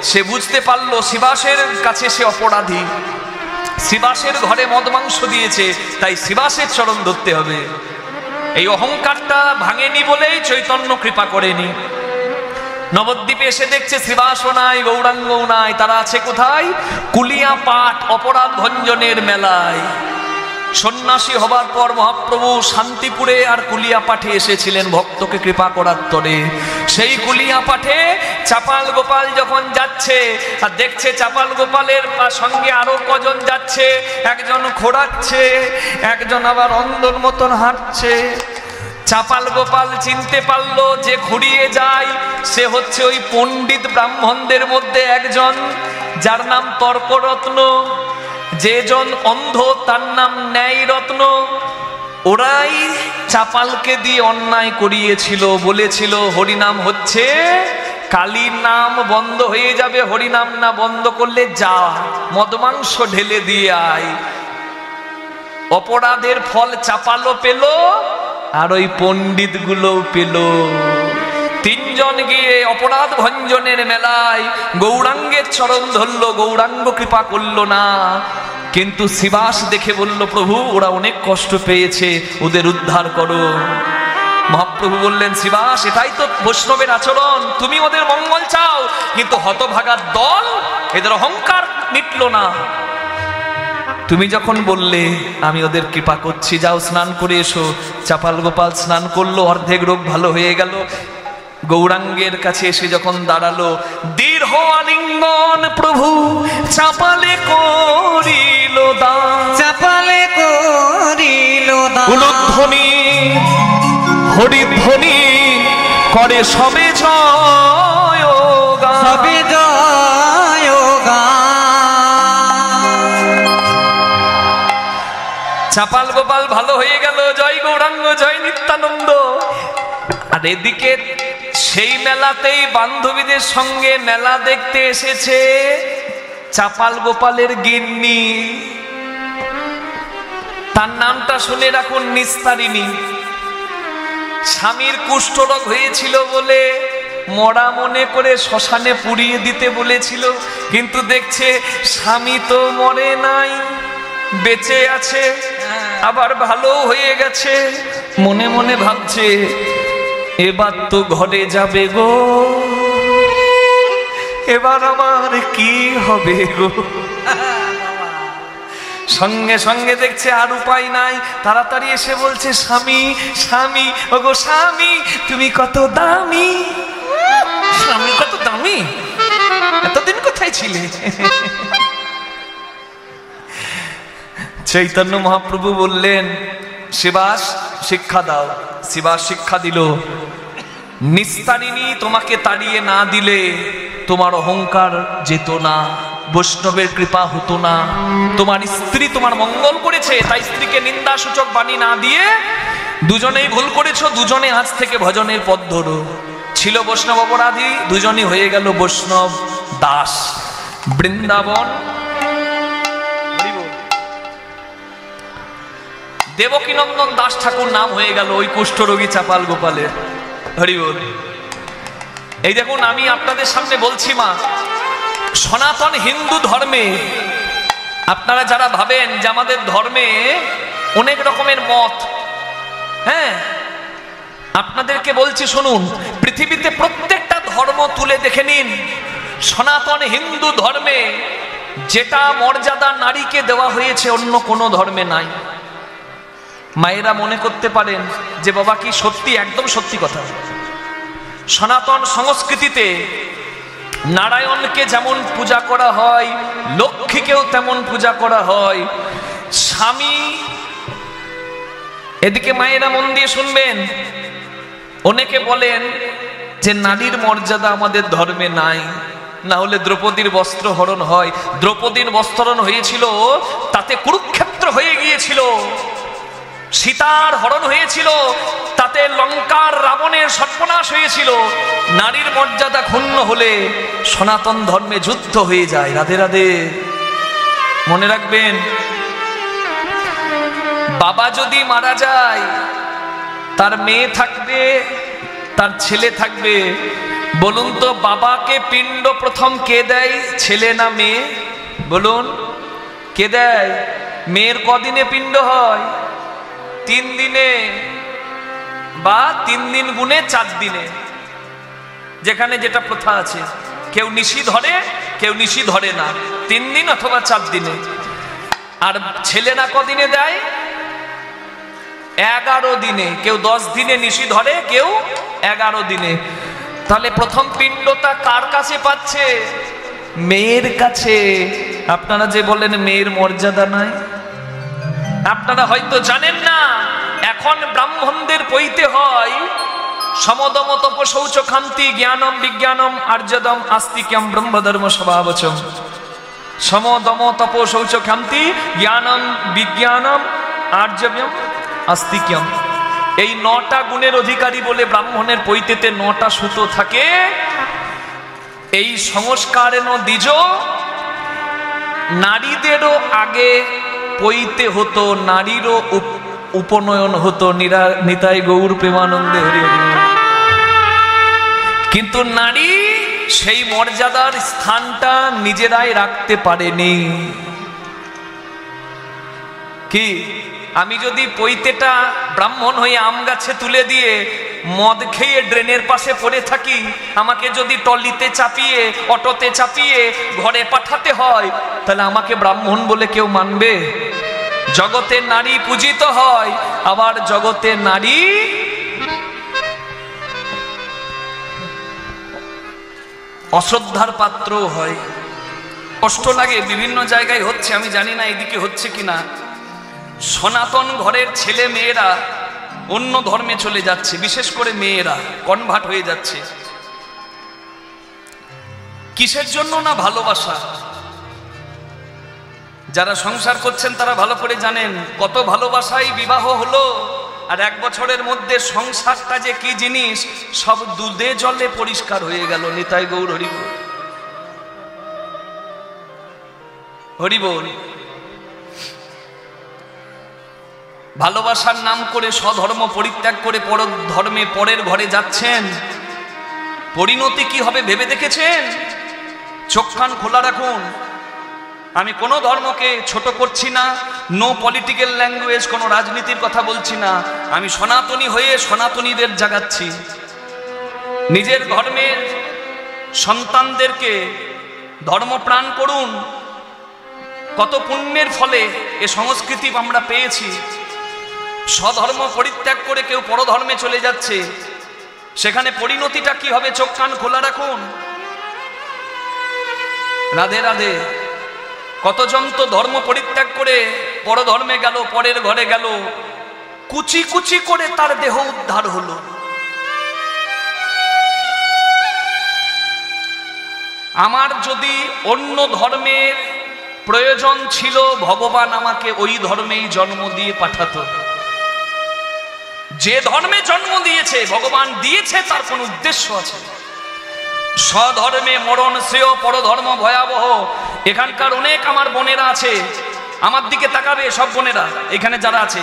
সে বুঝতে পারলো শিবাসের কাছে সে অপরাধী, শিবাসের ঘরে মদ মাংস দিয়েছে, তাই শিবাসের চরণ ধরতে হবে। এই অহংকারটা ভাঙেনি বলেই চৈতন্য কৃপা করেনি। নবদ্বীপে এসে দেখছে শ্রীবাসও নাই, গৌরাঙ্গও নাই, তারা আছে কোথায়? কুলিয়া পাঠ অপরাধ ভঞ্জনের মেলায়। সন্ন্যাসী হবার পর মহাপ্রভু শান্তিপুরে আর কুলিয়া পাঠে এসেছিলেন ভক্তকে কৃপা করার তরে। সেই কুলিয়া পাঠে চাপাল গোপাল যখন যাচ্ছে আর দেখছে চাপাল গোপালের সঙ্গে আরো কজন যাচ্ছে, একজন খোঁড়াচ্ছে, একজন আবার অন্ধর মতন হাঁটছে। চাপাল গোপাল চিনতে পারলো যে খুঁড়িয়ে যায় সে হচ্ছে ওই পণ্ডিত ব্রাহ্মণদের মধ্যে একজন, যার নাম তর্করত্ন। যেজন অন্ধ তার নাম ন্যায় রত্ন। ওরাই চাপালকে দিয়ে অন্যায় করিয়েছিল, বলেছিল হরিনাম হচ্ছে কালীর নাম, বন্ধ হয়ে যাবে, হরিনাম না বন্ধ করলে যা মদমাংস ঢেলে দিয়ে আয়। অপরাধের ফল চাপালও পেল আর ওই পণ্ডিত গুলো পেল। তিনজন গিয়ে অপরাধ ভঞ্জনের মেলায় গৌরাঙ্গের চরণ ধরল, গৌরাঙ্গ কৃপা করলো না। কিন্তু শিবাস দেখে বলল, প্রভু ওরা অনেক কষ্ট পেয়েছে, ওদের উদ্ধার করো। মহাপ্রভু বললেন, শিবাস এটাই তো বৈষ্ণবের আচরণ, তুমি ওদের মঙ্গল চাও, কিন্তু হতভাগার দল, এদের অহংকার মিটলো না। তুমি যখন বললে আমি ওদের কৃপা করছি, যাও স্নান করে এসো। চাপাল গোপাল স্নান করলো, অর্ধেক রোগ ভালো হয়ে গেল। গৌরাঙ্গের কাছে এসে যখন দাঁড়ালো, দীর্ঘ আলিঙ্গন প্রভু চাপালে করিল দান, চাপালে করিল দান, উলুধ্বনি হরিধ্বনি করে সবে জয় গান, সবে জয় গান। চাপাল গোপাল ভালো হয়ে গেল, জয় গৌরাঙ্গ, জয় নিত্যানন্দ। আর এদিকে সেই মেলাতেই বান্ধবীদের সঙ্গে মেলা দেখতে এসেছে চাপাল গোপালের গিন্নি। তার নামটা শুনে রাখুন, নিস্তারিণী। স্বামীর কুষ্ঠরোগ হয়েছিল বলে মরা মনে করে শ্মশানে পুড়িয়ে দিতে বলেছিল, কিন্তু দেখছে স্বামী তো মরে নাই, বেঁচে আছে, আবার ভালো হয়ে গেছে। মনে মনে ভাবছে, এবার তো ঘরে যাবে গো, এবার আমার কি হবে গো। সঙ্গে সঙ্গে দেখছে আর উপায় নাই, তাড়াতাড়ি এসে বলছে, স্বামী স্বামী, ওগো স্বামী তুমি কত দামি, স্বামী কত দামি, এতদিন কোথায় ছিলে? চৈতন্য মহাপ্রভু বললেন, শিবাস শিক্ষা দাও। শিবাস শিক্ষা দিল, নিস্তারিণী তোমাকে তাড়িয়ে না দিলে তোমার অহংকার যেত না, বৈষ্ণবের কৃপা হতো না। তোমার স্ত্রী তোমার মঙ্গল করেছে, তাই স্ত্রীকে নিন্দাসূচক বাণী না দিয়ে দুজনেই ভুল করেছো, দুজনে আজ থেকে ভজনের পথ ধরো। ছিল বৈষ্ণব অপরাধী, দুজনই হয়ে গেল বৈষ্ণব দাস। বৃন্দাবন দেবকীনন্দন দাস ঠাকুর নাম হয়ে গেল ওই কুষ্ঠরোগী চাপাল গোপালের। হরি বল। এই দেখুন, আমি আপনাদের সামনে বলছি মা, সনাতন হিন্দু ধর্মে আপনারা যারা ভাবেন যে আমাদের ধর্মে অনেক রকমের মত, হ্যাঁ, আপনাদেরকে বলছি শুনুন, পৃথিবীতে প্রত্যেকটা ধর্ম তুলে দেখে নিন, সনাতন হিন্দু ধর্মে যেটা মর্যাদা নারীকে দেওয়া হয়েছে অন্য কোনো ধর্মে নাই। মায়েরা মনে করতে পারেন যে বাবা কি সত্যি? একদম সত্যি কথা। সনাতন সংস্কৃতিতে নারায়ণকে যেমন পূজা করা হয়, লক্ষ্মীকেও তেমন পূজা করা হয়। স্বামী, এদিকে মায়েরা মন দিয়ে শুনবেন, অনেকে বলেন যে নারীর মর্যাদা আমাদের ধর্মে নাই, না হলে দ্রৌপদীর বস্ত্র হরণ হয়। দ্রৌপদীর বস্ত্রহরণ হয়েছিল, তাতে কুরুক্ষেত্র হয়ে গিয়েছিল। সীতার হরণ হয়েছিল, তাতে লঙ্কার রাবণের সর্বনাশ হয়েছিল। নারীর মর্যাদা ক্ষুণ্ণ হলে সনাতন ধর্মে যুদ্ধ হয়ে যায়। রাধে রাধে। মনে রাখবেন, বাবা যদি মারা যায়, তার মেয়ে থাকবে, তার ছেলে থাকবে। বলুন তো, বাবাকে পিণ্ড প্রথম কে দেয়, ছেলে না মেয়ে? বলুন, কে দেয়? মেয়ের কদিনে পিণ্ড হয়? 3 দিনে, বা 3 দিন গুনে 4 দিনে, যেখানে যেটা প্রথা আছে। কেউ নিশি ধরে, কেউ নিশি ধরে না, 3 দিন অথবা 4 দিনে। আর ছেলেরা কদিনে দেয়? 11 দিনে। কেউ 10 দিনে নিশি ধরে, কেউ 11 দিনে। তাহলে প্রথম পিণ্ডটা কার কাছে পাচ্ছে? মেয়ের কাছে। আপনারা যে বলেন মেয়ের মর্যাদা নাই, আপনারা হয়তো জানেন না, এখন ব্রাহ্মণদের পৈতে হয় সমদম তপ শৌচ খান্তি জ্ঞানম বিজ্ঞানম আর্যদম আস্তিক্যম ব্রহ্মধর্ম স্বভাবচম। সমদম তপ শৌচ খান্তি জ্ঞানম বিজ্ঞানম আর্যব্যম আস্তিক্যম। এই 9টা গুণের অধিকারী বলে ব্রাহ্মণের পৈতেতে 9টা সুতো থাকে। এই সংস্কারেন দ্বিজ, নারীদেরও আগে পৈতে হতো, নারীরও উপনয়ন হতো নিতাই গৌর প্রেমানন্দে হরি হরি। কিন্তু নারী সেই মর্যাদার স্থানটা নিজেরাই রাখতে পারেনি। কি আমি যদি পৈতেটা ব্রাহ্মণ হয়ে আম গাছে তুলে দিয়ে মদ খেয়ে ড্রেনের পাশে পড়ে থাকি, আমাকে যদি টলিতে চাপিয়ে অটোতে চাপিয়ে ঘরে পাঠাতে হয়, তাহলে আমাকে ব্রাহ্মণ বলে কেউ মানবে? জগতে নারী পূজিত হয়, আবার জগতে নারী অশ্রদ্ধার পাত্র হয়। কষ্ট লাগে, বিভিন্ন জায়গায় হচ্ছে, আমি জানি না এদিকে হচ্ছে কিনা। সনাতন ঘরের ছেলে মেয়েরা অন্য ধর্মে চলে যাচ্ছে, বিশেষ করে মেয়েরা কনভার্ট হয়ে যাচ্ছে। কিসের জন্য? না ভালোবাসা। যারা সংসার করছেন তারা ভালো করে জানেন কত ভালোবাসায় বিবাহ হলো, আর 1 বছরের মধ্যে সংসারটা যে কি জিনিস সব দুধে জলে পরিষ্কার হয়ে গেল। নিতাই গৌর হরিবল, হরিবল। ভালোবাসার নাম করে স্বধর্ম পরিত্যাগ করে পর ধর্মে পরের ঘরে যাচ্ছেন, পরিণতি কি হবে ভেবে দেখেছেন? চোখ কান খোলা রাখুন। আমি কোনো ধর্মকে ছোট করছি না, নো পলিটিক্যাল ল্যাঙ্গুয়েজ, কোনো রাজনীতির কথা বলছি না। আমি সনাতনী হয়ে সনাতনীদের জাগাচ্ছি। নিজের ধর্মের সন্তানদেরকে ধর্মপ্রাণ করুন। কত পুণ্যের ফলে এ সংস্কৃতি আমরা পেয়েছি। স্বধর্ম পরিত্যাগ করে কেউ পরধর্মে চলে যাচ্ছে, সেখানে পরিণতিটা কি হবে? চোখ কান খোলা রাখুন। রাধে রাধে। কতজন তো ধর্ম পরিত্যাগ করে পরধর্মে গেল, পরের ঘরে গেল, কুচি কুচি করে তার দেহ উদ্ধার হলো। আমার যদি অন্য ধর্মের প্রয়োজন ছিল, ভগবান আমাকে ওই ধর্মেই জন্ম দিয়ে পাঠাতো। যে ধর্মে জন্ম দিয়েছে ভগবান দিয়েছে, তার কোন উদ্দেশ্য আছে। স্বধর্মে মরণ শ্রেয়, পরধর্ম ভয়াবহ। এখানকার অনেক আমার বোনেরা আছে, আমার দিকে তাকাবে। সব বোনেরা এখানে যারা আছে,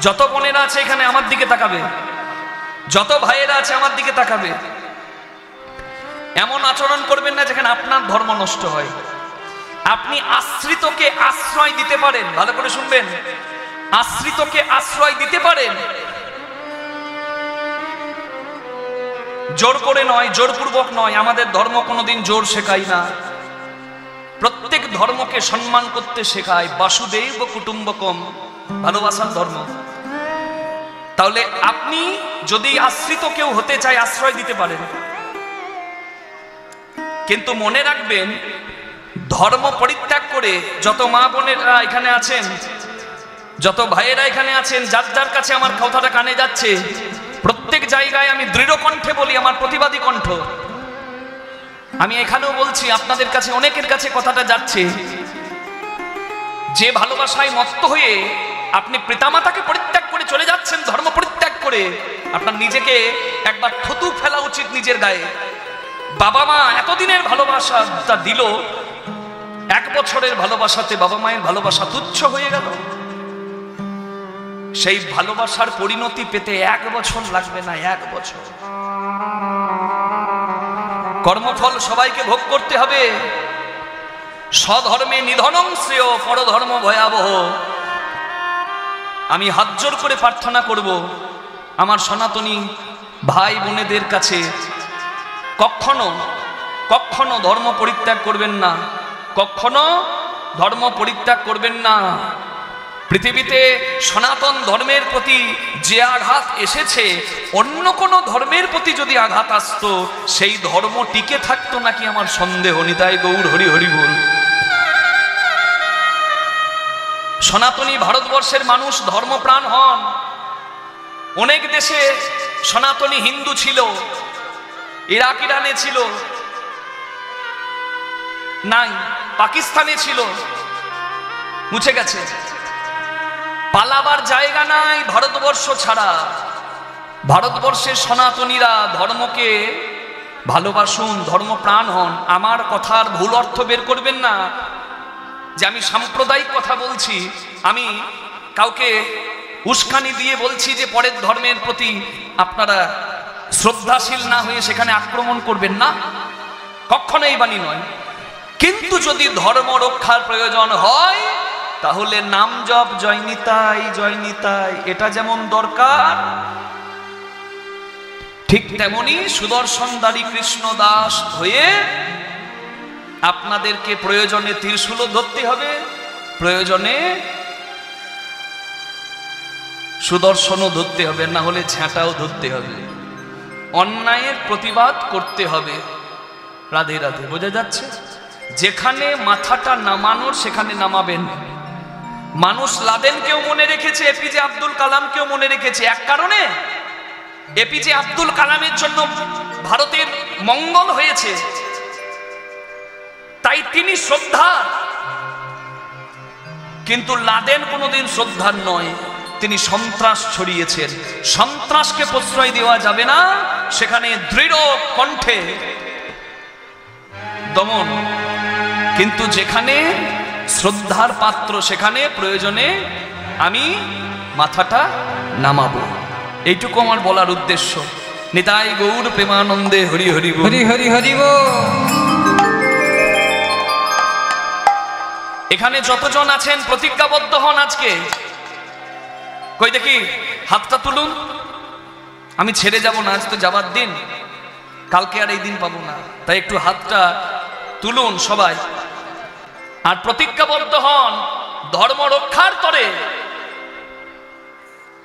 যত বোনেরা আছে এখানে আমার দিকে তাকাবে, যত ভাইয়েরা আছে আমার দিকে তাকাবে। এমন আচরণ করবেন না যেখানে আপনার ধর্ম নষ্ট হয়। আপনি আশ্রিতকে আশ্রয় দিতে পারেন, ভালো করে শুনবেন, আশ্রিতকে আশ্রয় দিতে পারেন, জোর করে নয়, জোরপূর্বক নয়। আমাদের ধর্ম কোনোদিন জোর শেখায় না, প্রত্যেক ধর্মকে সম্মান করতে শেখায়। বাসুদেব কুটুম্বকম, ভালোবাসার ধর্ম। তাহলে আপনি যদি আশ্রিত কেউ হতে চায়, আশ্রয় দিতে পারেন, কিন্তু মনে রাখবেন ধর্ম পরিত্যাগ করে যত মা বোনেরা এখানে আছেন, যত ভাইয়েরা এখানে আছেন, যার যার কাছে আমার কথাটা কানে যাচ্ছে, প্রত্যেক জায়গায় আমি দৃঢ় কণ্ঠে বলি, আমার প্রতিবাদী কণ্ঠ। আমি এখানেও বলছি, আপনাদের কাছে অনেকের কাছে কথাটা যাচ্ছে, যে ভালোবাসায় মত্ত হয়ে আপনি পিতামাতাকে পরিত্যাগ করে চলে যাচ্ছেন, ধর্ম পরিত্যাগ করে, আপনার নিজেকে একবার থুতু ফেলা উচিত নিজের গায়ে। বাবা মা এতদিনের ভালোবাসাটা দিল, 1 বছরের ভালোবাসাতে বাবা মায়ের ভালোবাসা তুচ্ছ হয়ে গেল। সেই ভালোবাসার পরিণতি পেতে 1 বছর লাগবে না, 1 বছর। কর্মফল সবাইকে ভোগ করতে হবে। স্বধর্মে নিধনং শ্রেয়, পরধর্ম ভয়াবহ। আমি হাত জোর করে প্রার্থনা করব আমার সনাতনী ভাই বোনেদের কাছে, কখনো কখনো ধর্ম পরিত্যাগ করবেন না, কখনো ধর্ম পরিত্যাগ করবেন না। পৃথিবীতে সনাতন ধর্মের প্রতি যে আঘাত এসেছে, অন্য কোনো ধর্মের প্রতি যদি আঘাত আসতো, সেই ধর্ম টিকে থাকতো নাকি আমার সন্দেহ। নিতাই গৌর হরি হরি বল। সনাতনী ভারতবর্ষের মানুষ ধর্মপ্রাণ হন। অনেক দেশে সনাতনী হিন্দু ছিল, ইরাক ইরানে ছিল, নাই পাকিস্তানে ছিল, মুছে গেছে। পালাবার জায়গা নাই ভারতবর্ষ ছাড়া। ভারতবর্ষের সনাতনীরা ধর্মকে ভালোবাসুন, ধর্মপ্রাণ হন। আমার কথার ভুল অর্থ বের করবেন না যে আমি সাম্প্রদায়িক কথা বলছি। আমি কাউকে উস্কানি দিয়ে বলছি যে পরের ধর্মের প্রতি আপনারা শ্রদ্ধাশীল না হয়ে সেখানে আক্রমণ করবেন না, কখনো এই বাণী নয়। কিন্তু যদি ধর্ম রক্ষার প্রয়োজন হয় তাহলে নাম জপ জয় নিতাই জয় নিতাই এটা যেমন দরকার, ঠিক তেমনি সুদর্শনধারী কৃষ্ণ দাস হয়ে আপনাদেরকে প্রয়োজনে ত্রিশূলও ধরতে হবে, প্রয়োজনে সুদর্শনও ধরতে হবে, না হলে ঝাঁটাও ধরতে হবে, অন্যায়ের প্রতিবাদ করতে হবে। রাধে রাধে, বোঝা যাচ্ছে? যেখানে মাথাটা নামানোর সেখানে নামাবেন। মানুষ লাদেনকেও মনে রেখেছে, এপিজে আব্দুল কালামকেও মনে রেখেছে এক কারণে, এপিজে আব্দুল কালামের জন্য ভারতের মঙ্গল হয়েছে, তাই তিনি শ্রদ্ধার। কিন্তু লাদেন কোনোদিন শ্রদ্ধার নয়, তিনি সন্ত্রাস ছড়িয়েছেন। সন্ত্রাসকে প্রশ্রয় দেওয়া যাবে না, সেখানে দৃঢ় কণ্ঠে দমন। কিন্তু যেখানে শ্রদ্ধার পাত্র সেখানে প্রয়োজনে আমি মাথাটা নামাবো, এইটুকু আমার বলার উদ্দেশ্য। নিতাই গৌর প্রেমানন্দে হরি হরি বল। হরি হরি হরি বল। এখানে যতজন আছেন প্রতিজ্ঞাবদ্ধ হন আজকে। কই দেখি হাতটা তুলুন। আমি ছেড়ে যাব না, আজ তো যাবার দিন, কালকে আর এই দিন পাবো না, তাই একটু হাতটা তুলুন সবাই আর প্রতিজ্ঞাবদ্ধ হন ধর্ম রক্ষার তরে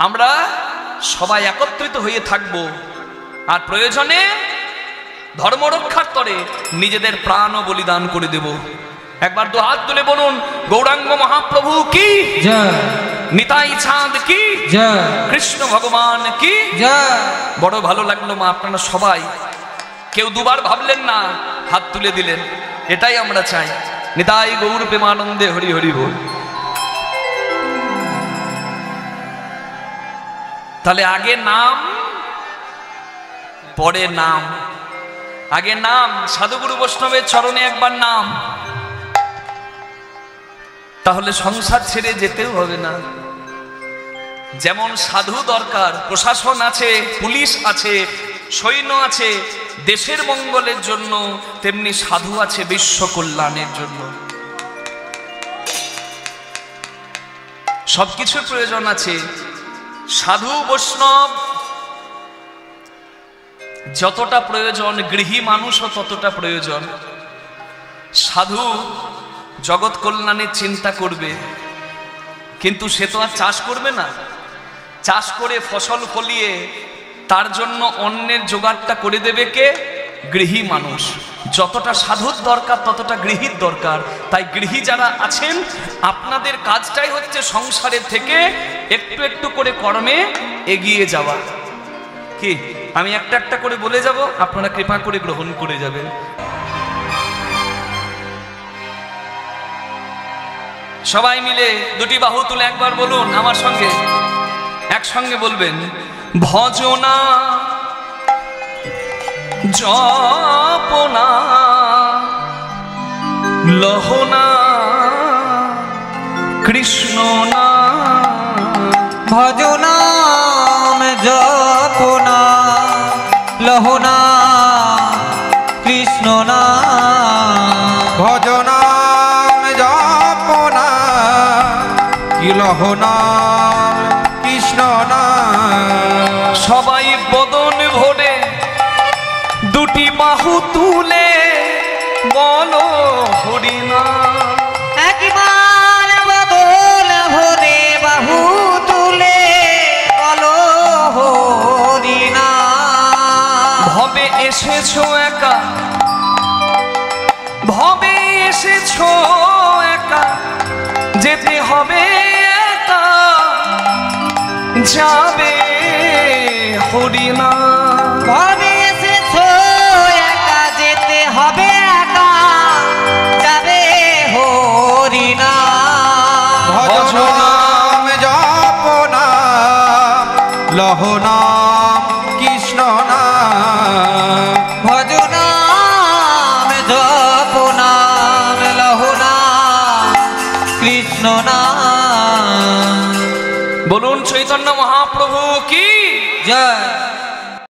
আমরা সবাই একত্রিত হয়ে থাকব, আর প্রয়োজনে ধর্ম রক্ষার তরে নিজেদের প্রাণও বলিদান করে দেব। একবার দু হাত তুলে বলুন, গৌরাঙ্গ মহাপ্রভু কি জয়, নিতাই চাঁদ কি জয়, কৃষ্ণ ভগবান কি জয়। বড় ভালো লাগলো মা, আপনারা সবাই কেউ দুবার ভাবলেন না, হাত তুলে দিলেন, এটাই আমরা চাই। নিতাই গৌর প্রেমানন্দে হরি হরি বল। তাহলে আগে নাম পরে নাম, আগে নাম, সাধুগুরু বৈষ্ণবের চরণে একবার নাম, তাহলে সংসার ছেড়ে যেতেও হবে না। যেমন সাধু দরকার, প্রশাসন আছে, পুলিশ আছে, সৈন্য আছে দেশের মঙ্গলের জন্য, তেমনি সাধু আছে বিশ্ব কল্যাণের জন্য। সবকিছুর প্রয়োজন আছে। সাধু বৈষ্ণব যতটা প্রয়োজন, গৃহী মানুষও ততটা প্রয়োজন। সাধু জগৎ কল্যাণের চিন্তা করবে, কিন্তু সে তো আর চাষ করবে না। চাষ করে ফসল ফলিয়ে তার জন্য অন্যের জোগাড়টা করে দেবে কে? গৃহী মানুষ। যতটা সাধুর দরকার ততটা গৃহীর দরকার। তাই গৃহী যারা আছেন, আপনাদের কাজটাই হচ্ছে সংসারের থেকে একটু একটু করে কর্মে এগিয়ে যাওয়া। কি আমি একটা একটা করে বলে যাব, আপনারা কৃপা করে গ্রহণ করে যাবেন। সবাই মিলে দুটি বাহু তুলে একবার বলুন আমার সঙ্গে, একসঙ্গে বলবেন, ভজনা জপনা লহনা কৃষ্ণ না। ভজনাম জপনা লহনা কৃষ্ণ না। ভজনাম জপনা কি লহনাম কৃষ্ণ নাম। সবাই বদন ভরে দুটি বাহু তুলে বলো হরিনা। একবার বদন ভরে বাহু তুলে বলো হরিনা। ভবে এসেছো একা, ভবে এসেছো একা, যেতে হবে একা, যাবে হরিনা। ভবে এসেছো একা, যেতে হবে একা, যাবে হরিনা। ভজনাম জপনা লহনাম কৃষ্ণ নাম। ভজনাম জপনাম লহনা কৃষ্ণ নাম। বলুন চৈতন্য মহাপ্রভু কি জয়।